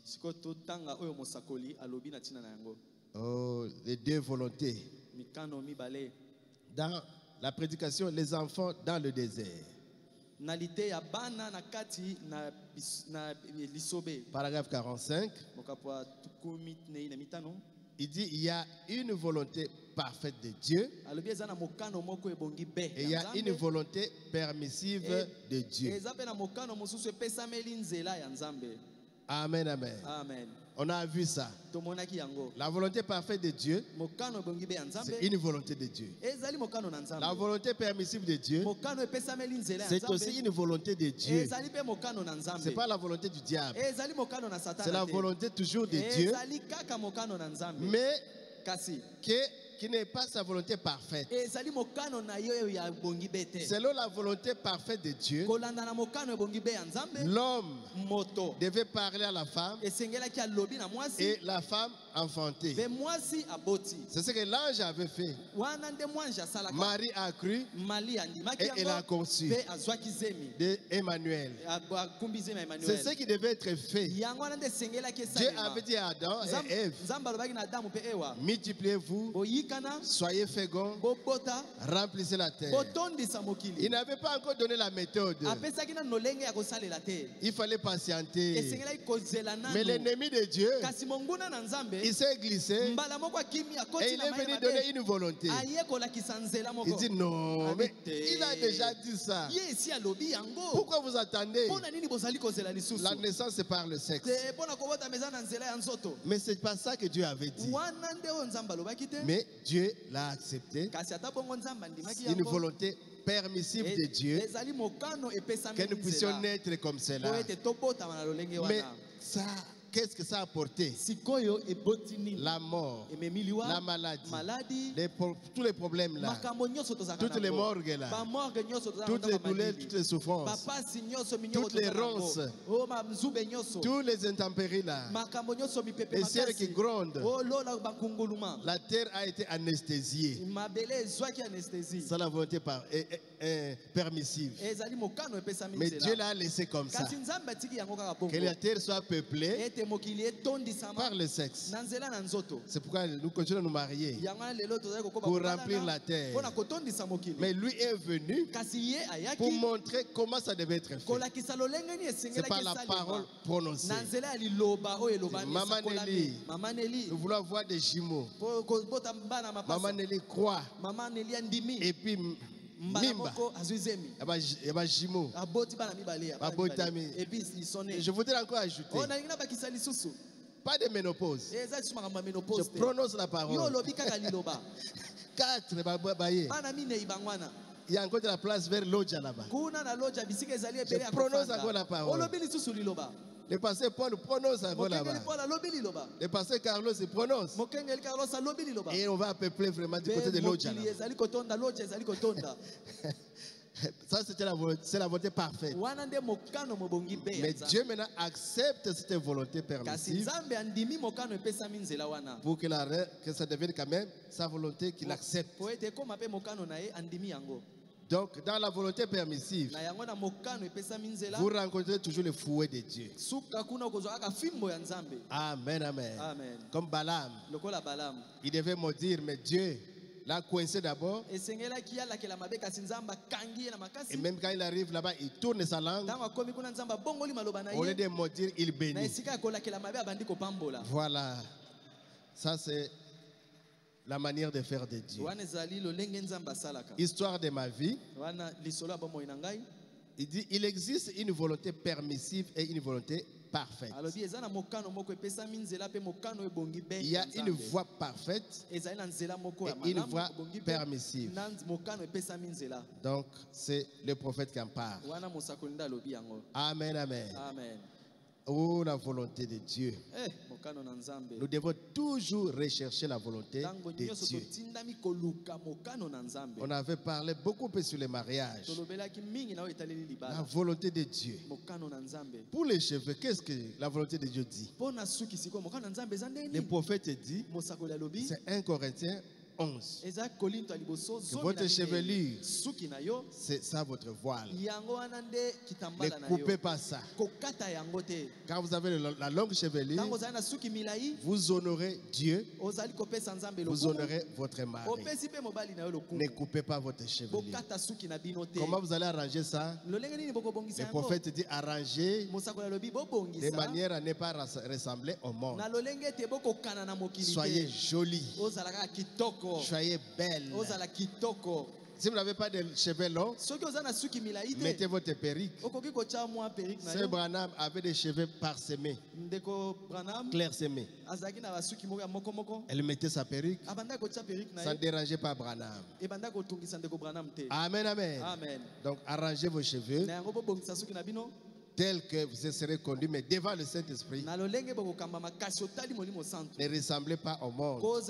Oh, les deux volontés. Dans la prédication, les enfants dans le désert. Paragraphe 45. Il dit il y a une volonté parfaite de Dieu et il y a une volonté permissive de Dieu. Amen, amen. On a vu ça. La volonté parfaite de Dieu, c'est une volonté de Dieu. La volonté permissive de Dieu, c'est aussi une volonté de Dieu. Ce n'est pas la volonté du diable. C'est la volonté toujours de Dieu, mais qui n'est pas sa volonté parfaite. Selon la volonté parfaite de Dieu, l'homme devait parler à la femme et la femme enfanter. C'est ce que l'ange avait fait. Marie a cru et elle a conçu Emmanuel. C'est ce qui devait être fait. Dieu avait dit à Adam et Ève, multipliez-vous, soyez féconds, remplissez la terre. Il n'avait pas encore donné la méthode. Il fallait patienter. Mais l'ennemi de Dieu, il s'est glissé et il est venu donner une volonté. Il dit non, mais il a déjà dit ça. Pourquoi vous attendez? La naissance c'est par le sexe. Mais c'est pas ça que Dieu avait dit. Mais Dieu l'a accepté. C'est une volonté permissive de Dieu que nous puissions naître comme cela. Mais ça, qu'est-ce que ça a apporté? La mort, la maladie, tous les problèmes là, toutes les morgues là, toutes les douleurs, toutes les souffrances, toutes les ronces, tous les intempéries là, les ciels qui grondent, la terre a été anesthésiée. C'est la volonté permissive. Mais Dieu l'a laissé comme ça. Que la terre soit peuplée par le sexe. C'est pourquoi nous continuons à nous marier pour remplir la terre. Mais lui est venu pour montrer comment ça devait être fait. C'est par la parole prononcée. Maman Nelly, nous voulons avoir des jumeaux. Maman Nelly croit. Et puis Mimba, je voudrais encore ajouter, pas de ménopause. Je prononce la parole. 4, il y a encore de la place vers Lodja là-bas. Je prononce encore la parole. Le pasteur Paul prononce encore là-bas. Le pasteur Carlos se prononce. Et on va peupler vraiment du côté de Lodja. Ça, c'est la volonté parfaite. Mais Dieu maintenant accepte cette volonté permissive pour que ça devienne quand même sa volonté qu'il accepte. Donc, dans la volonté permissive, vous rencontrez toujours le fouet de Dieu. Amen, amen. Comme Balaam, il devait maudire, mais Dieu l'a coincé d'abord. Et même quand il arrive là-bas, il tourne sa langue. Au lieu de maudire, il bénit. Voilà. Ça, c'est la manière de faire de Dieu. Histoire de ma vie. Il dit, il existe une volonté permissive et une volonté parfaite. Il y a une voie parfaite et une voie permissive. Donc, c'est le prophète qui en parle. Amen, amen. Oh, la volonté de Dieu. Nous devons toujours rechercher la volonté de Dieu. On avait parlé beaucoup plus sur le mariage. La volonté de Dieu. Pour les cheveux, qu'est-ce que la volonté de Dieu dit? Le prophète dit, c'est 1 Corinthiens 11. Que votre chevelure, c'est ça votre voile. Ne coupez pas ça. Quand vous avez la longue chevelure, vous honorez Dieu, vous honorez votre mari. Ne coupez pas votre chevelure. Comment vous allez arranger ça? Le prophète dit arranger de manière à ne pas ressembler au monde. Soyez jolis. Soyez belle. Si vous n'avez pas de cheveux longs, mettez votre perruque. Sœur Branham avait des cheveux parsemés, clairsemés. Elle mettait sa perruque. Ça ne dérangeait pas Branham. Amen, amen. Donc arrangez vos cheveux tel que vous serez conduit, mais devant le Saint-Esprit. Ne ressemblez pas au monde. Vous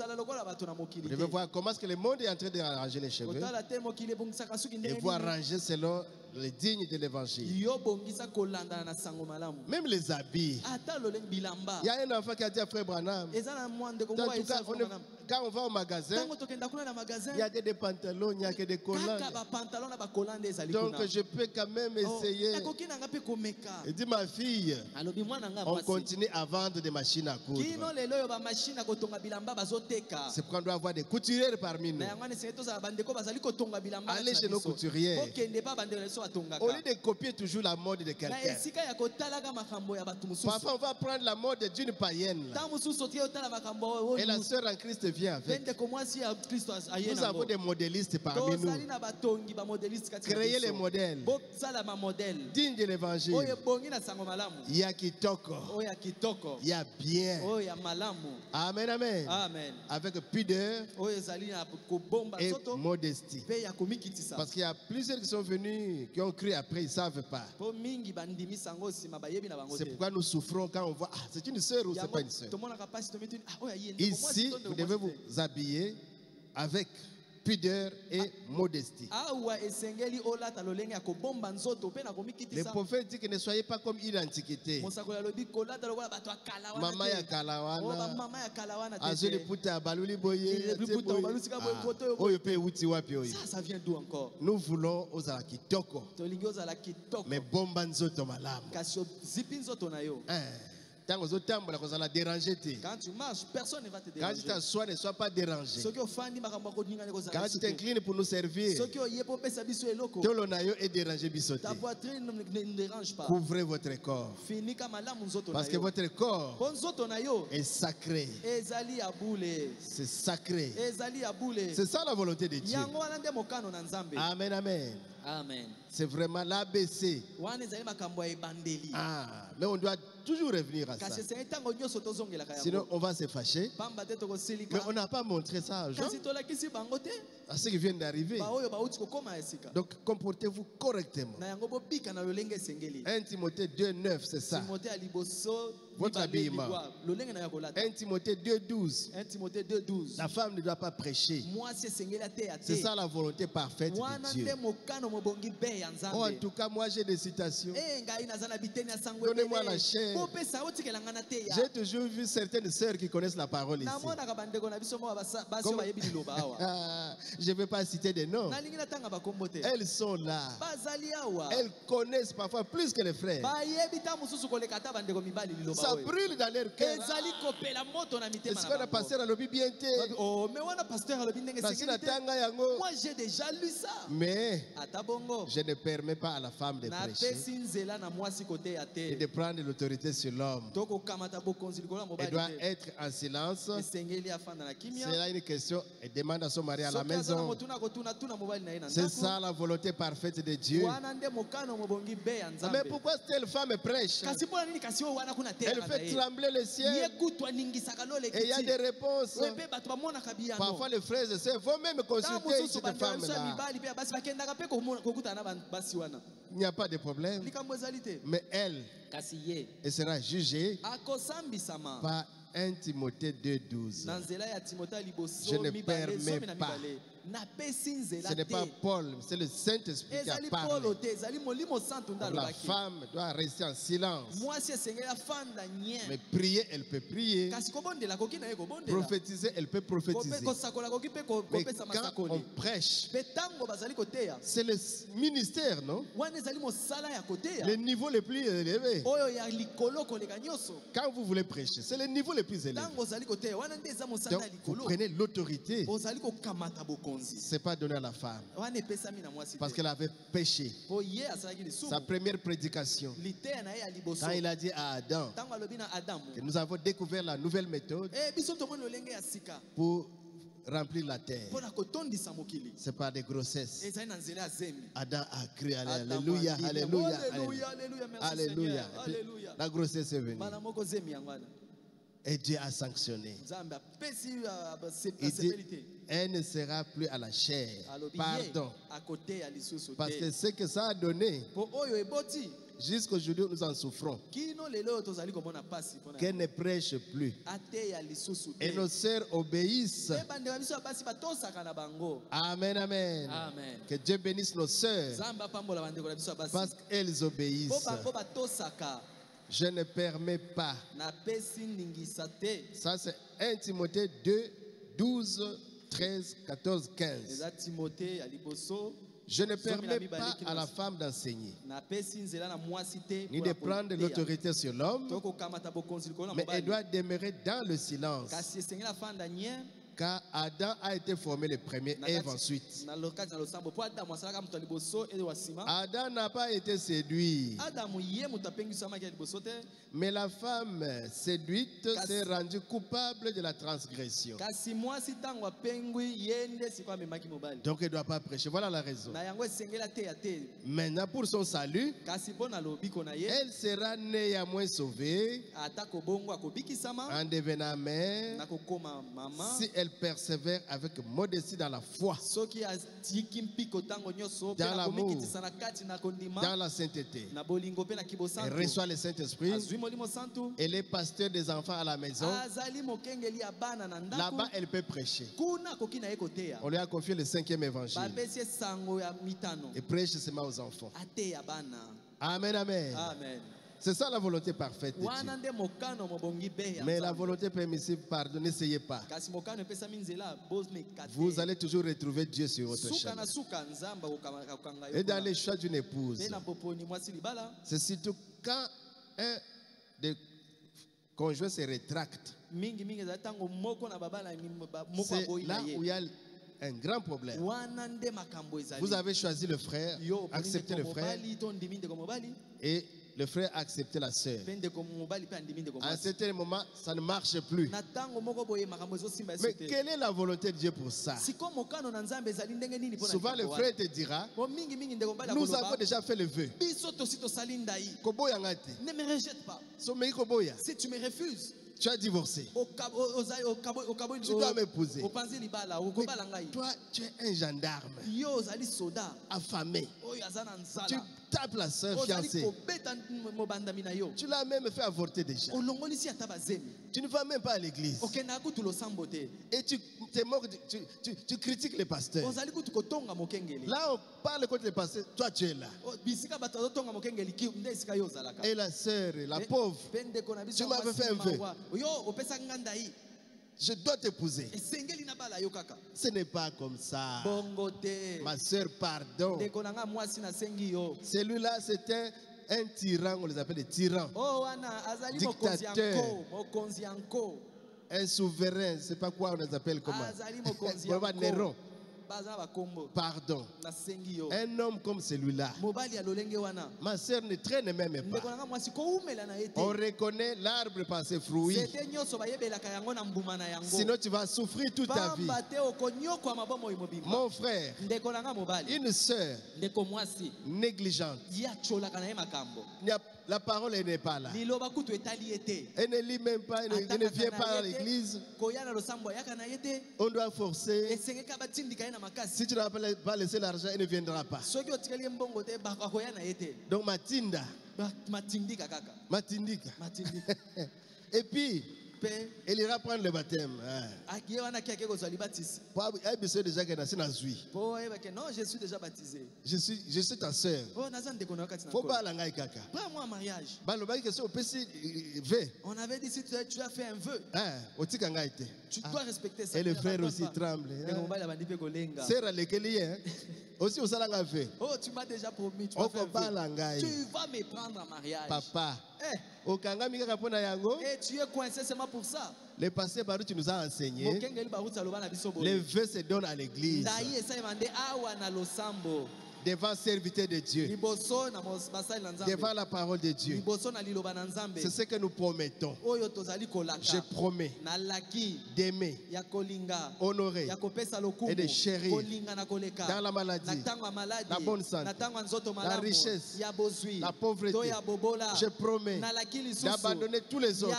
devez voir comment est-ce que le monde est en train d'arranger les cheveux. Et vous arrangez selon les dignes de l'évangile. Même les habits. Il y a un enfant qui a dit à Frère Branham, quand on va au magasin, il n'y a que des pantalons, il n'y a que des collants. Donc je peux quand même essayer. Il dit, ma fille, on continue à vendre des machines à coudre. C'est pourquoi on doit avoir des couturières parmi nous. Allez chez nos couturiers. Au lieu de copier toujours la mode de quelqu'un. Parfois, on va prendre la mode d'une païenne. Et la sœur en Christ vient avec. Nous avons des modélistes parmi nous. Créez les modèles dignes de l'évangile. Il y a kitoko. Il y a bien. Amen, amen. Avec pudeur et modestie. Parce qu'il y a plusieurs qui sont venus, qui ont cru après, ils ne savent pas. C'est pourquoi nous souffrons quand on voit, ah, c'est une sœur ou c'est pas une sœur. Ici, vous devez vous habiller avec pudeur et modestie. Le prophète dit que ne soyez pas comme une antiquité. Mama ya kalawana, azuli puta baluli boye, ça vient d'où encore? Nous voulons aux kitoko, mais bomba nzoto malamu. Quand tu marches, personne ne va te déranger. Quand tu t'assois, ne sois pas dérangé. Quand tu t'inclines pour nous servir, ta poitrine ne dérange pas. Couvrez votre corps. Parce que votre corps est sacré. C'est sacré. C'est ça la volonté de Dieu. Amen, amen. Amen. C'est vraiment l'ABC. Ah, mais on doit toujours revenir à ça. Sinon, on va se fâcher. Mais on n'a pas montré ça aux gens, à ceux qui viennent d'arriver. Donc, comportez-vous correctement. 1 Timothée 2,9, c'est ça. Votre habillement. 1 Timothée 2,12. La femme ne doit pas prêcher. C'est ça la volonté parfaite de Dieu. Oh, en tout cas, moi j'ai des citations. Donnez-moi la chair. J'ai toujours vu certaines sœurs qui connaissent la parole ici. Je ne vais pas citer des noms. Elles sont là. Elles connaissent parfois plus que les frères. Ça brûle dans leur cœur. Est-ce que le pasteur a le bien? Moi j'ai déjà lu ça. Mais je ne permets pas à la femme de prêcher et de prendre l'autorité sur l'homme. Elle doit être en silence. C'est là une question. Elle demande à son mari à la maison. C'est ça la volonté parfaite de Dieu. Mais pourquoi telle femme prêche? Elle fait trembler le ciel. Et il y a des réponses. Parfois les frères et sœurs vont même consulter cette femme-là. Il n'y a pas de problème. Mais elle sera jugée par 1 Timothée 2,12. Je ne permets pas. Ce n'est pas Paul, c'est le Saint-Esprit qui a parlé. La femme doit rester en silence. Mais prier, elle peut prier. Prophétiser, elle peut prophétiser. Mais quand on prêche, c'est le ministère, non? Le niveau le plus élevé. Quand vous voulez prêcher, c'est le niveau le plus élevé. Donc, vous prenez l'autorité. Ce n'est pas donné à la femme. Parce qu'elle avait péché. Sa première prédication, quand il a dit à Adam que nous avons découvert la nouvelle méthode pour remplir la terre. C'est pas des grossesses. Adam a crié alléluia, alléluia, alléluia. La grossesse est venue. Et Dieu a sanctionné. Il dit, elle ne sera plus à la chair. Pardon. Parce que ce que ça a donné, jusqu'aujourd'hui nous en souffrons. Qu'elle ne prêche plus. Et nos sœurs obéissent. Amen, amen. Que Dieu bénisse nos sœurs. Parce qu'elles obéissent. Je ne permets pas. Ça c'est 1 Timothée 2, 12, 13, 14, 15. Je ne permets pas à la femme d'enseigner, ni de prendre l'autorité sur l'homme, mais elle doit demeurer dans le silence. Car Adam a été formé le premier, Ève ensuite. Adam n'a pas été séduit. Mais la femme séduite s'est rendue coupable de la transgression. Donc elle ne doit pas prêcher. Voilà la raison. Maintenant pour son salut, elle sera néanmoins sauvée en devenant mère si elle persévère avec modestie dans la foi, dans l'amour, dans la sainteté. Elle reçoit le Saint-Esprit. Elle est pasteur des enfants à la maison. Là-bas, elle peut prêcher. On lui a confié le 5e évangile. Et prêche seulement aux enfants. Amen, amen. C'est ça la volonté parfaite de Dieu. Mais la volonté permissive, pardon, n'essayez pas. Vous allez toujours retrouver Dieu sur votre chemin. Et dans les choix d'une épouse, c'est surtout quand un des conjoints se rétracte. C'est là où il y a un grand problème. Vous avez choisi le frère, accepté le frère, et le frère a accepté la sœur. À un certain moment, ça ne marche plus. Mais quelle est la volonté de Dieu pour ça? Souvent, le frère te dira, nous avons déjà fait le vœu. Ne me rejette pas. Si tu me refuses, tu as divorcé. Tu dois m'épouser. Toi, tu es un gendarme affamé. Tu tapes la soeur fiancée. Tu l'as même fait avorter déjà. Tu ne vas même pas à l'église. Et tu te moques, tu critiques les pasteurs. Là, on parle contre les pasteurs. Toi, tu es là. Et la sœur, la pauvre, tu m'avais fait un vœu. Je dois t'épouser. Ce n'est pas comme ça. Ma soeur, pardon. Celui-là, c'était un tyran, on les appelle des tyrans. Dictateur. Un souverain, je ne sais pas quoi on les appelle comment. Néron. Pardon. Un homme comme celui-là, ma soeur ne traîne même pas. On reconnaît l'arbre par ses fruits. Sinon tu vas souffrir toute ta vie. Mon frère, une soeur négligente, la parole n'est pas là. Elle ne lit même pas, elle ne vient pas à l'église. On doit forcer. Si tu n'as pas laissé l'argent, elle ne viendra pas. Donc Matinda. Matindika. Et puis, elle ira prendre le baptême. Non, je suis déjà baptisé. Je suis ta soeur. Prends-moi en mariage. On avait dit si tu as fait un vœu, tu dois respecter ça. Et le frère aussi tremble. Aussi au salanga fait. Oh, tu m'as déjà promis. Tu vas me prendre en mariage. Papa. Et tu es coincé seulement pour ça. Le passé Baruch tu nous as enseigné. Les vœux se donnent à l'église. Devant serviteur de Dieu. Devant la parole de Dieu. C'est ce que nous promettons. Je promets d'aimer, honorer et de chérir dans la maladie, la bonne santé, la richesse, la pauvreté. Je promets d'abandonner tous les autres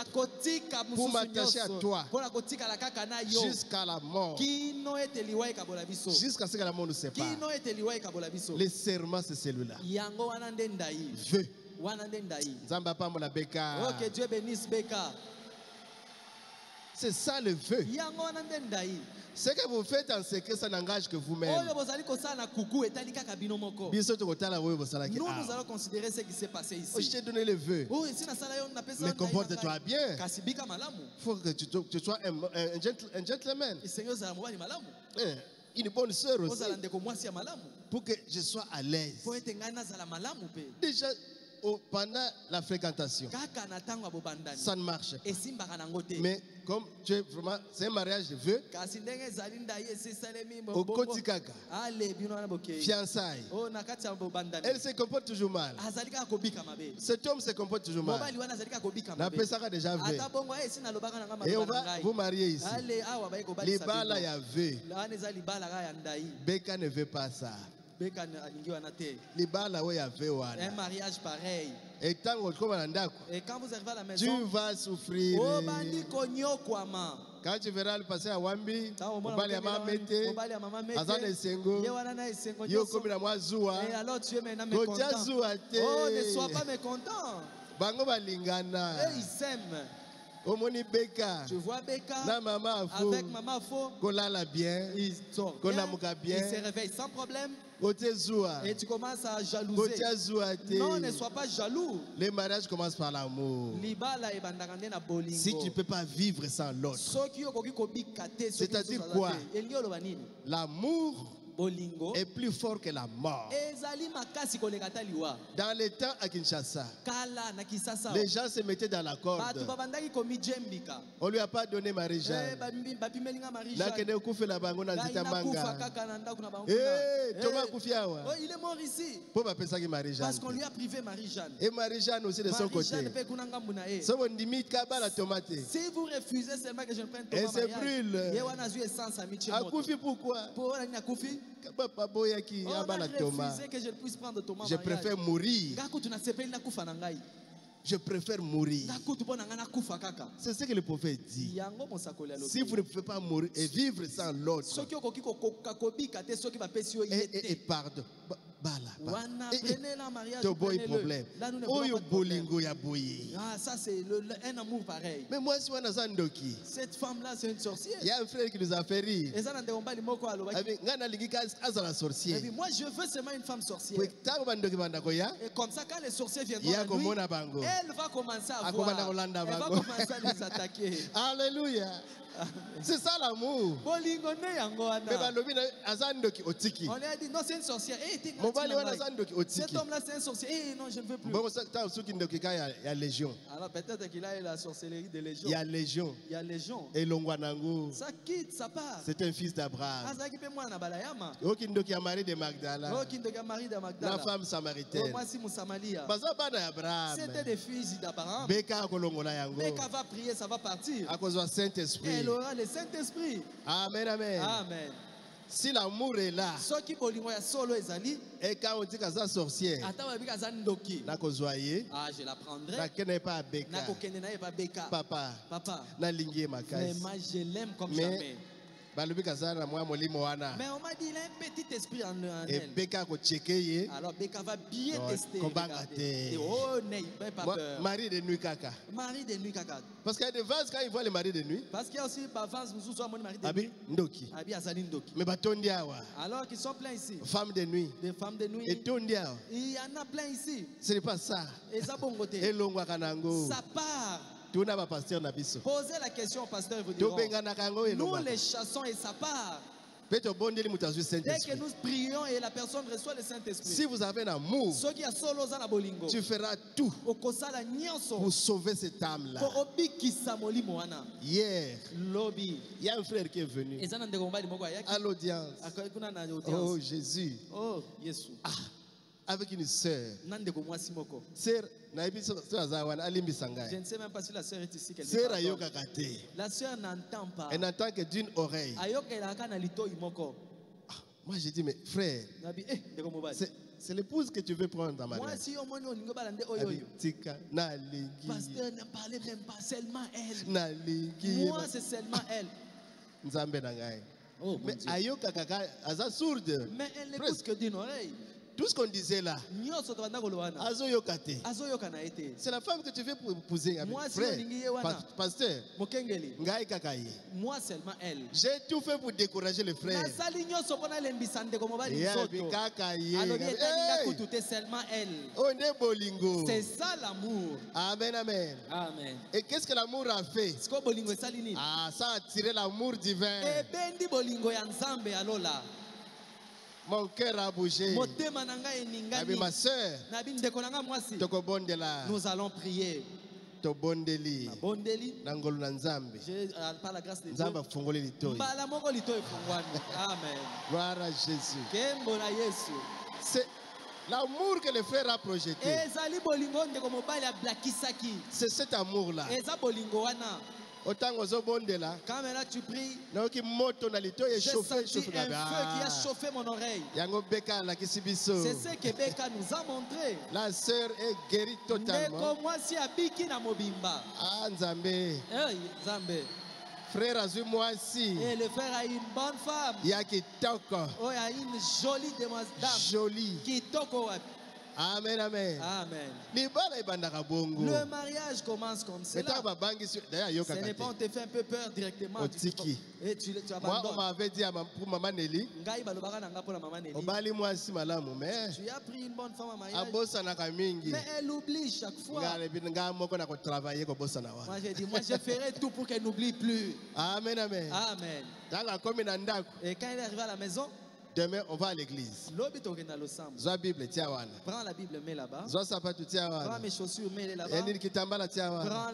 pour m'attacher à toi jusqu'à la mort. Jusqu'à ce que la mort nous sépare. Le serment, c'est celui-là. Vœu. Que Dieu bénisse Beka. C'est ça le vœu. Ce que vous faites en secret, ça n'engage que vous-même. Nous allons considérer ce qui s'est passé ici. Je t'ai donné le vœu. Mais comporte-toi bien. Il faut que tu sois un gentleman. Une bonne sœur aussi. Pour que je sois à l'aise. Déjà, pendant la fréquentation, ça ne marche pas. Mais comme tu es vraiment, c'est un mariage de vœux, au Kotikaka, fiançailles, elle se comporte toujours mal. Cet homme se comporte toujours mal. La personne a déjà vu. Et on va vous marier ici. Libala ya veut. Beka ne veut pas ça. Un mariage pareil. Et quand vous arrivez à la maison, tu vas souffrir. Quand tu verras le passer à Wambi, ne sois pas mécontent. Ils s'aiment. Tu vois Beka avec maman Fo, ils se réveillent sans problème. Et tu commences à jalouser. Non, ne sois pas jaloux. Les mariages commencent par l'amour. Si tu ne peux pas vivre sans l'autre, c'est-à-dire quoi? L'amour est plus fort que la mort. Dans les temps à Kinshasa, les gens se mettaient dans la corde. On ne lui a pas donné Marie-Jeanne. Il est mort ici. Parce qu'on lui a privé Marie-Jeanne. Et Marie-Jeanne aussi de son côté. Si vous refusez seulement que je ne prenne ton mariage, elle se brûle. Pourquoi? Je préfère mourir. Je préfère mourir. C'est ce que le prophète dit. Si vous ne pouvez pas mourir et vivre sans l'autre, et pardon. Problème. Ça c'est un amour pareil. Mais moi si cette femme là c'est une sorcière. Il y a un frère qui nous a fait rire. Moi je veux seulement une femme sorcière. Et comme ça quand les sorciers viendront à lui, elle va commencer à voir. Elle va commencer à les attaquer. Alléluia. C'est ça l'amour. On lui a dit non, c'est une sorcière. Cet homme-là, c'est un sorcier. Non, je ne veux plus. Il y a légion. Alors peut-être qu'il a la sorcellerie de légion. Il y a légion. Il y a légion. Et ça quitte, ça part. C'est un fils d'Abraham. Il y a mari de Magdala. La femme samaritaine. C'était des fils d'Abraham. Beka va prier, ça va partir. À cause du Saint-Esprit. Elle aura le Saint-Esprit. Amen, amen. Amen. Si l'amour est là, et quand on dit qu'elle est sorcière, je la prendrai. Papa, mais moi je l'aime comme jamais. Mais on m'a dit il a un petit esprit en elle. Alors Beka va bien tester. Oh, n'ayez pas peur. Mari de nuit kaka. Mari de nuit kaka. Parce qu'il y a des vases quand ils voient les maris de nuit. Parce qu'il y a aussi des vases nous sommes mari de nuit. Ndoki. Mais alors qu'ils sont pleins ici. Femmes de nuit. Des femmes de nuit. Et tondia. Il y en a plein ici. Ce n'est pas ça. Et ça bon côté. Ça part. Posez la question au pasteur et vous diront. Nous les chassons et ça part. Dès que nous prions et la personne reçoit le Saint-Esprit. Si vous avez un amour, tu feras tout pour sauver cette âme-là. Hier, il y a un frère qui est venu à l'audience. Oh Jésus. Oh Jésus. Avec une sœur. Sœur, je ne sais même pas si la sœur est ici. La sœur n'entend pas. Elle n'entend que d'une oreille. Moi j'ai dit, mais frère, c'est l'épouse que tu veux prendre dans ma vie. Pasteur ne parlait même pas, seulement elle. Moi c'est seulement elle. Oh, mais elle n'écoute que d'une oreille. Tout ce qu'on disait là, c'est la femme que tu veux épouser. Frère, pasteur, moi seulement elle. J'ai tout fait pour décourager les frères. Seulement elle. C'est ça l'amour. Amen, amen. Amen. Et qu'est-ce que l'amour a fait? Ah, ça a attiré l'amour divin. Mon cœur a bougé. Ma soeur, nous allons prier. Tobondeli. Nangolo na Nzambe. Par la grâce de Dieu. Nzamba fungoli litoi. Amen. Gloire à Jésus. C'est l'amour que le frère a projeté. C'est cet amour-là. Autant quand tu pries, j'ai senti un feu qui a chauffé mon oreille. C'est ce que Beka nous a montré. La sœur est guérie totalement. Ah, Nzambe. Frère Azui moi aussi. Et le frère a une bonne femme. Il y a qui toque. Oh, il y a une jolie demoiselle. Jolie. Qui toque. Amen, amen. Amen. Le mariage commence comme cela. Ce n'est pas on te fait un peu peur directement. Et tu abandonnes. Moi, on m'avait dit pour maman Nelly. Tu as pris une bonne femme à mariage. Mais elle oublie chaque fois. Moi j'ai dit, moi je ferai tout pour qu'elle n'oublie plus. Amen, amen. Amen. Et quand elle est arrivée à la maison, demain, on va à l'église. Zoa Bible, tiens wana. Prends la Bible, mets là-bas. Zoa sapatu, tiens wana. Prends mes chaussures, mets-les là-bas. Prends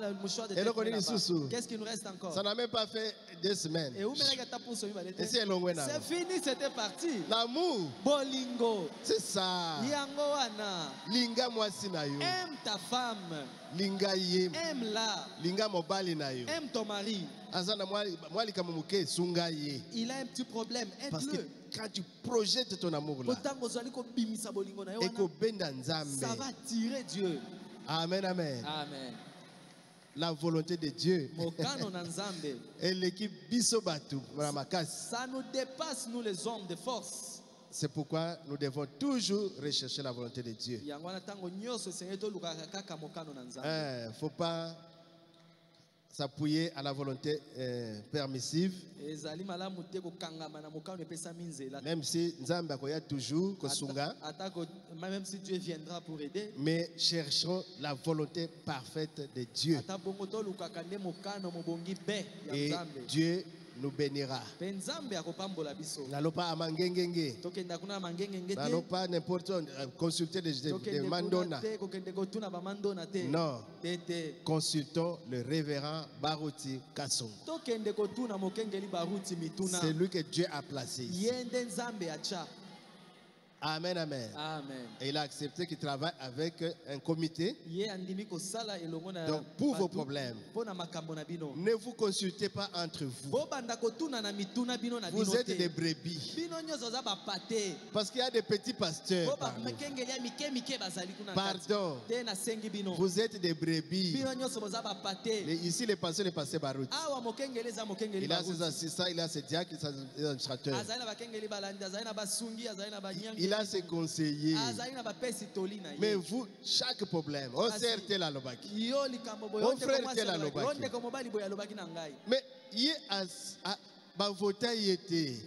le mouchoir de tête, mets là-bas. Qu'est-ce qui nous reste encore? Ça n'a même pas fait 2 semaines. Et où c'est fini, c'était parti. L'amour. Bolingo. C'est ça. Yango wana. Linga mwasi na yo. Aime ta femme. Linga yem. Aime-la. Linga mobali na yo. Aime ton mari. Il a un petit problème. Parce que quand tu projettes ton amour là, ça va tirer Dieu. Amen, amen. Amen. La volonté de Dieu. Et l'équipe Bisobatu. Ça nous dépasse, nous les hommes de force. C'est pourquoi nous devons toujours rechercher la volonté de Dieu. Il ne faut pas s'appuyer à la volonté permissive. Même si Nzambe akoya toujours kosunga. Même si Dieu viendra pour aider. Mais cherchons la volonté parfaite de Dieu. Et Dieu nous bénira. N'allons amangengenge. N'allons pas n'importe consulter des mandona. Non. Consultons le révérend Baruti Kassongo. C'est lui que Dieu a placé ici. Amen, amen. Amen. Et il a accepté qu'il travaille avec un comité. Donc, pour vos problèmes, ne vous consultez pas entre vous. Vous êtes des brebis. Parce qu'il y a des petits pasteurs. Pardon. Vous êtes des brebis. Ici, les pasteurs, Barout. Il a ses assistants, il a ses diacres, ses administrateurs. Il a ses conseillers. Mais vous, chaque problème, on sert tel à l'obaki. On frère tel à l'obaki. Mais il a voté.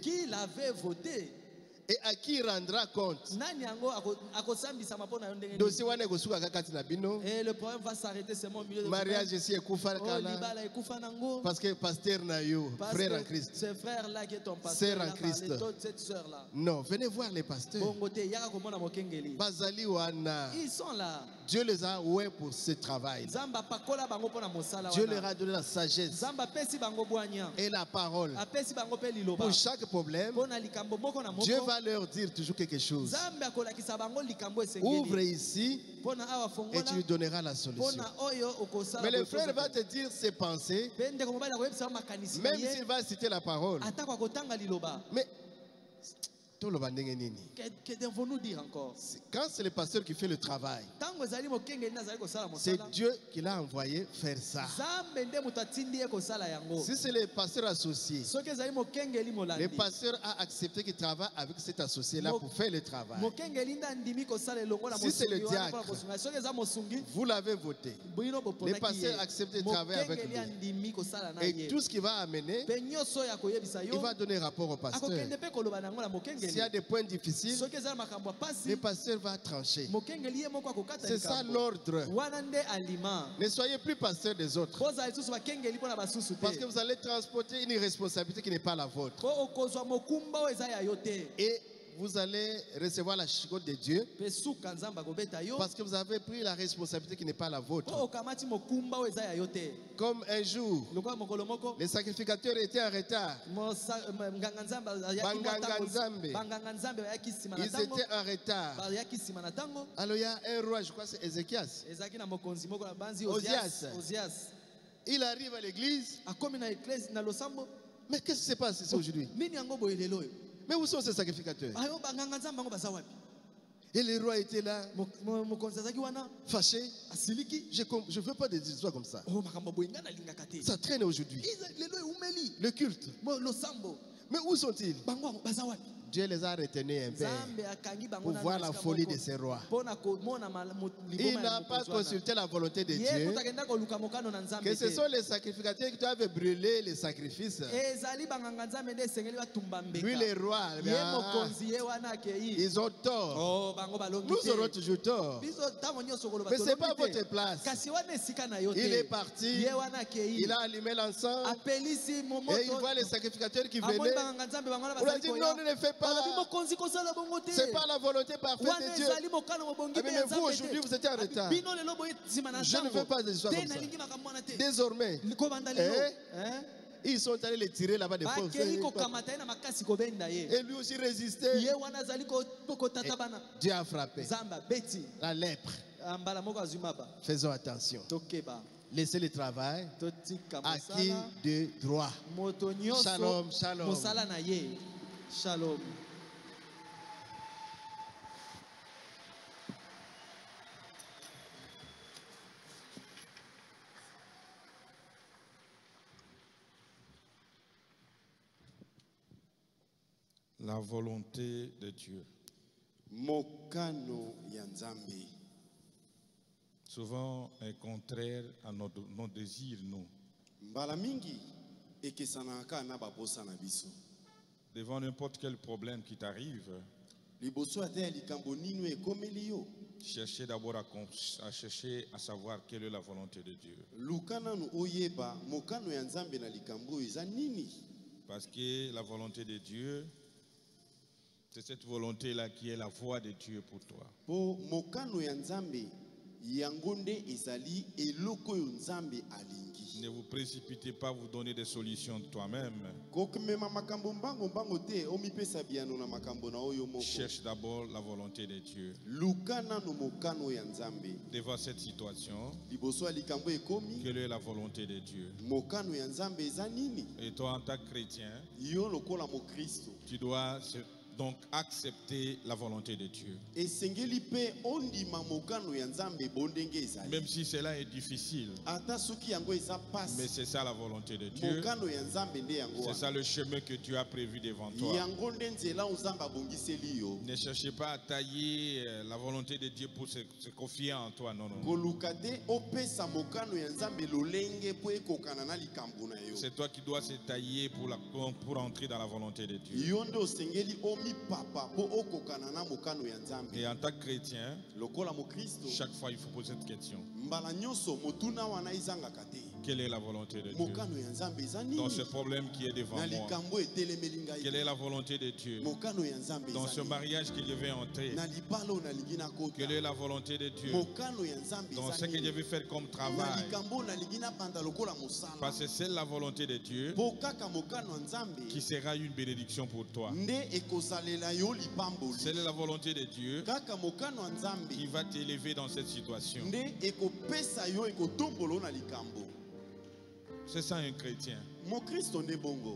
Qui l'avait voté? Et à qui rendra compte? Et le problème va s'arrêter seulement au milieu de mariage ici est parce que pasteur Nayo, frère en Christ. Ce frère-là qui est ton pasteur, sœur en Christ. Cette sœur-là. Non, venez voir les pasteurs. Ils sont là. Dieu les a oués pour ce travail. Dieu leur a donné la sagesse et la parole. Pour chaque problème, Dieu va leur dire toujours quelque chose. Ouvre ici et tu lui donneras la solution. Mais le frère va te dire ses pensées, même s'il va citer la parole. Mais que devons-nous dire encore? Quand c'est le pasteur qui fait le travail, c'est Dieu qui l'a envoyé faire ça. Si c'est le pasteur associé, le pasteur a accepté qu'il travaille avec cet associé-là pour faire le travail. Si c'est le diacre, vous l'avez voté. Le pasteur a accepté de travailler avec lui. Et tout ce qu'il va amener, il va donner rapport au pasteur. S'il y a des points difficiles, le pasteur va trancher. C'est ça l'ordre. Ne soyez plus pasteur des autres. Parce que vous allez transporter une responsabilité qui n'est pas la vôtre. Et vous allez recevoir la chicotte de Dieu parce que vous avez pris la responsabilité qui n'est pas la vôtre. Comme un jour, les sacrificateurs étaient en retard. Ils étaient en retard. Alors il y a un roi, je crois que c'est Ézéchias. Osias. Il arrive à l'église. Mais qu'est-ce qui se passe ici aujourd'hui? Mais où sont ces sacrificateurs? Et le roi était là, fâché. Je ne veux pas des histoires comme ça. Ça traîne aujourd'hui. Le culte. Mais où sont-ils? Dieu les a retenus un peu pour voir la folie de ces rois. Il n'a pas consulté la volonté de Dieu. Que ce sont les sacrificateurs qui doivent brûler les sacrifices. Lui, les rois, ils ont tort. Nous aurons toujours tort. Mais ce n'est pas votre place. Il est parti. Il a allumé l'encens. Et il voit les sacrificateurs qui venaient. On a dit non, ne le fais pas. Ce n'est pas la volonté parfaite de Dieu. Mais vous, aujourd'hui, vous êtes en retard. Je ne veux pas des histoires comme ça. Désormais, ils sont allés les tirer là-bas de force. Et lui aussi résistait. Et Dieu a frappé. La lèpre. Faisons attention. Laissez le travail acquis de droit. Shalom, shalom. Shalom. La volonté de Dieu. Mokano yanzambi. Souvent est contraire à nos désirs, nous. Mbalamingi ekesanaka na babosa na biso. Devant n'importe quel problème qui t'arrive, cherchez d'abord à chercher à savoir quelle est la volonté de Dieu. Parce que la volonté de Dieu, c'est cette volonté-là qui est la voie de Dieu pour toi. Ne vous précipitez pas à vous donner des solutions de toi-même. Cherche d'abord la volonté de Dieu. Devant cette situation, quelle est la volonté de Dieu? Et toi, en tant que chrétien, tu dois donc accepter la volonté de Dieu. Même si cela est difficile, mais c'est ça la volonté de Dieu. C'est ça le chemin que Dieu a prévu devant toi. Ne cherchez pas à tailler la volonté de Dieu pour se confier en toi. Non, non. C'est toi qui dois se tailler pour entrer dans la volonté de Dieu. Et en tant que chrétien, chaque fois il faut poser cette question. Quelle est la volonté de Dieu dans ce problème qui est devant moi? Quelle est la volonté de Dieu dans ce mariage que je vais entrer? Quelle est la volonté de Dieu dans ce que je vais faire comme travail? Parce que c'est la volonté de Dieu qui sera une bénédiction pour toi. C'est la volonté de Dieu qui va t'élever dans cette situation. C'est ça un chrétien.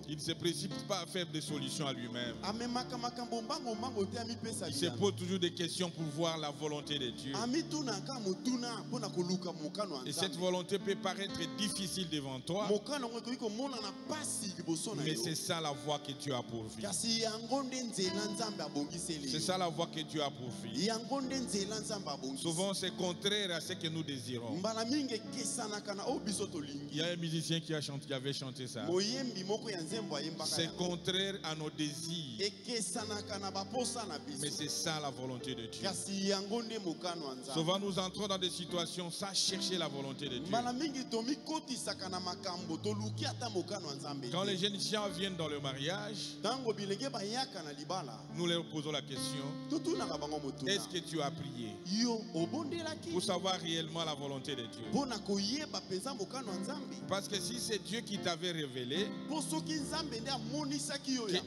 Il ne se précipite pas à faire des solutions à lui-même. Il se pose toujours des questions pour voir la volonté de Dieu. Et cette volonté peut paraître difficile devant toi, mais c'est ça la voie que Dieu a pour vivre. C'est ça la voie que Dieu a pour vivre. Souvent c'est contraire à ce que nous désirons. Il y a un musicien qui avait chanté ça. C'est contraire à nos désirs. Mais c'est ça la volonté de Dieu. Souvent nous entrons dans des situations sans chercher la volonté de Dieu. Quand les jeunes gens viennent dans le mariage, nous leur posons la question: est-ce que tu as prié pour savoir réellement la volonté de Dieu? Parce que si c'est Dieu qui t'avait révélé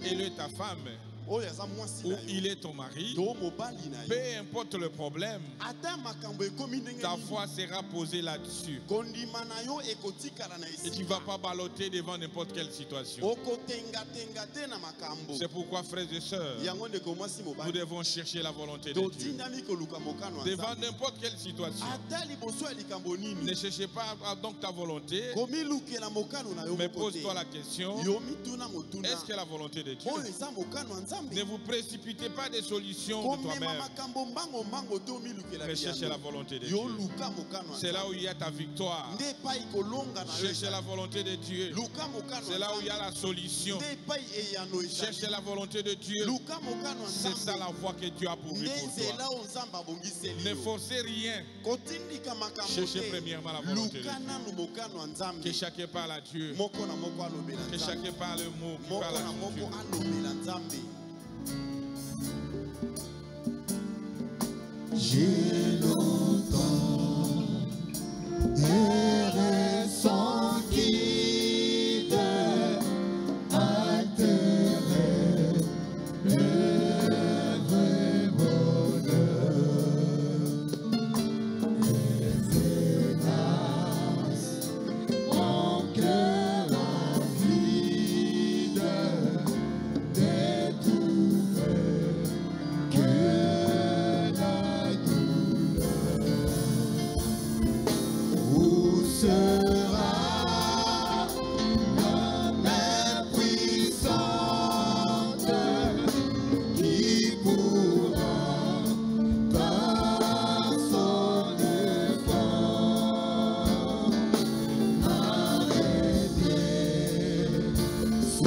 qu'elle est ta femme, ou il est ton mari, peu importe le problème, ta foi sera posée là-dessus. Et tu ne vas pas balloter devant n'importe quelle situation. C'est pourquoi, frères et sœurs, nous devons chercher la volonté de Dieu. Devant n'importe quelle situation, ne cherchez pas donc ta volonté, mais pose-toi la question: est-ce que la volonté de Dieu? Ne vous précipitez pas des solutions de toi-même, mais cherchez la volonté de Dieu. C'est là où il y a ta victoire. Cherchez la volonté de Dieu. C'est là où il y a la solution. Cherchez la volonté de Dieu. C'est ça la voie que Dieu a pourvue pour toi. Ne forcez rien. Cherchez premièrement la volonté de Dieu. Que chacun parle à Dieu. Que chacun parle le mot qui parle à Dieu. J'ai longtemps erré sans guide, altéré le vrai bonheur. Et hélas, mon cœur vide, découvert que sera la main puissante qui pourra par son effort arrêter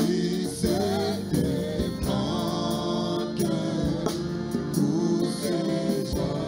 si c'était manque tous ces joies.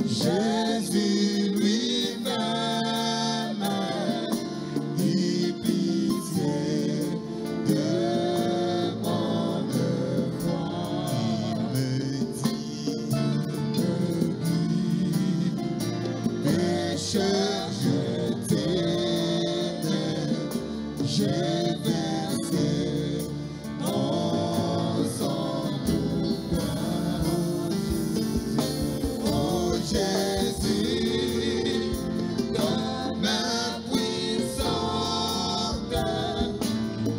Jésus lui-même dit pitié de mon foi. Pécheur, je t'aime, j'ai versé ton sang pour toi. Oh Jésus, ta main puissante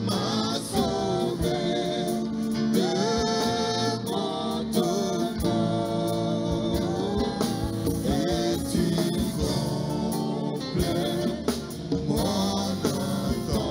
m'a sauvé de mon tourment. Et tu complètes mon attente.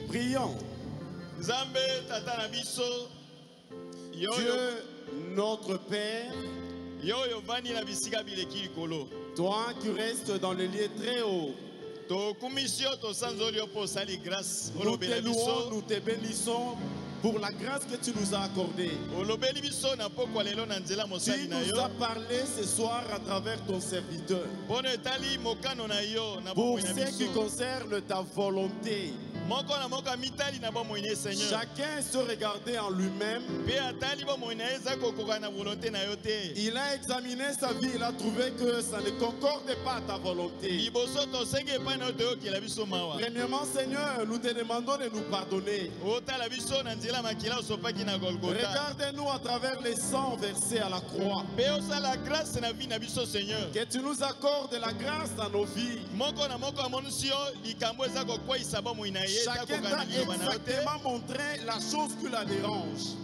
Prions. Dieu, notre Père, toi qui restes dans le lieu très haut, nous te louons, nous te bénissons pour la grâce que tu nous as accordée. Tu nous as parlé ce soir à travers ton serviteur. Pour ce qui concerne ta volonté, chacun se regardait en lui-même. Il a examiné sa vie, il a trouvé que ça ne concorde pas à ta volonté. Premièrement, Seigneur, nous te demandons de nous pardonner. Regarde-nous à travers les sang versés à la croix. Que tu nous accordes la grâce dans nos vies. Chacun t'a exactement montré la chose qui la dérange.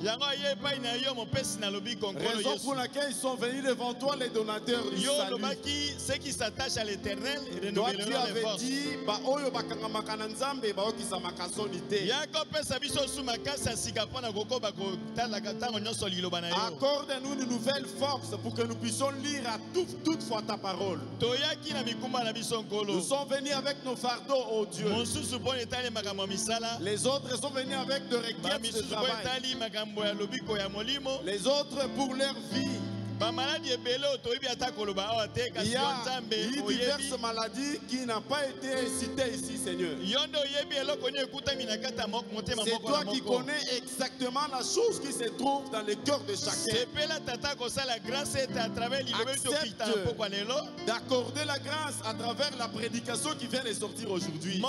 Raison pour laquelle ils sont venus devant toi, les donateurs du salut. Toi, tu avais dit, accorde-nous une nouvelle force pour que nous puissions lire à toutefois ta parole. Nous sommes venus avec nos fardeaux, oh Dieu. Les autres sont venus avec de requêtes de travail. Les autres pour leur vie. Il y a diverses maladies qui n'ont pas été citées ici, Seigneur. C'est toi qui connais exactement la chose qui se trouve dans le cœur de chacun. Accepte d'accorder la grâce à travers la prédication qui vient de sortir aujourd'hui.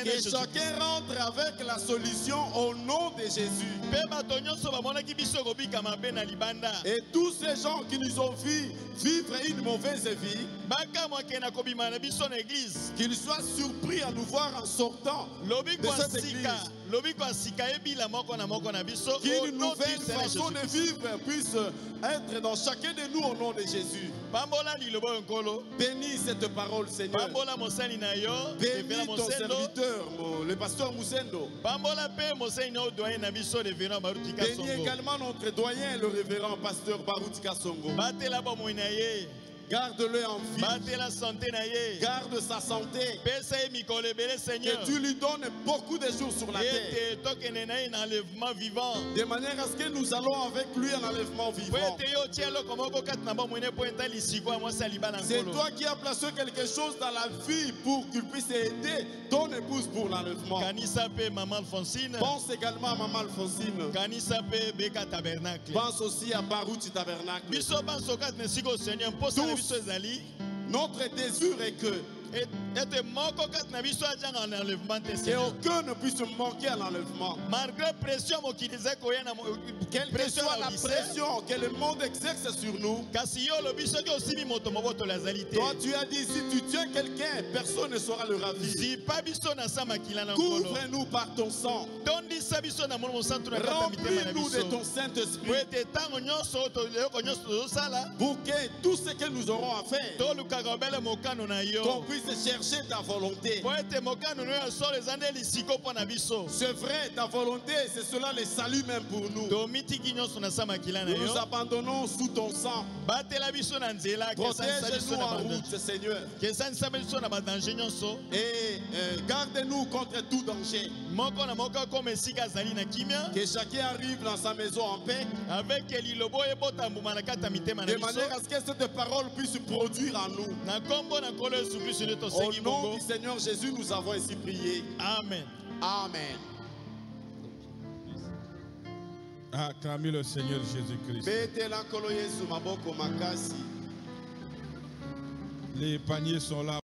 Que chacun rentre avec la solution au nom de Jésus. Et tous ces gens qui nous ont vu vivre une mauvaise vie, qu'ils soient surpris à nous voir en sortant de cette église. Qu'une nouvelle façon de vivre puisse être dans chacun de nous au nom de Jésus. Bénis cette parole, Seigneur. Bénis ton serviteur, le pasteur Mousendo. Bénis également notre doyen, le révérend pasteur Baruti Kasongo. Garde-le en vie. Garde sa santé. Que tu lui donnes beaucoup de jours sur la terre. De manière à ce que nous allons avec lui en enlèvement vivant. C'est toi qui as placé quelque chose dans la vie pour qu'il puisse aider ton épouse pour l'enlèvement. Pense également à Maman Alphonsine. Pense aussi à Baruti Tabernacle. Notre désir est que et aucun ne puisse manquer à l'enlèvement. Quelle que soit la pression que le monde exerce sur nous, toi tu as dit, si tu tiens quelqu'un, personne ne saura le ravir. Couvre-nous par ton sang. Remplis-nous de ton Saint-Esprit pour que tout ce que nous aurons à faire, qu'on puisse chercher ta volonté. C'est vrai, ta volonté, c'est cela le salut même pour nous. Nous nous abandonnons sous ton sang. Protège-nous en route, Seigneur. Et garde-nous contre tout danger. Que chacun arrive dans sa maison en paix. De manière à ce que cette parole puisse produire en nous. Au nom du Seigneur Jésus, nous avons ainsi prié. Amen. Amen. Acclamez le Seigneur Jésus-Christ. Les paniers sont là.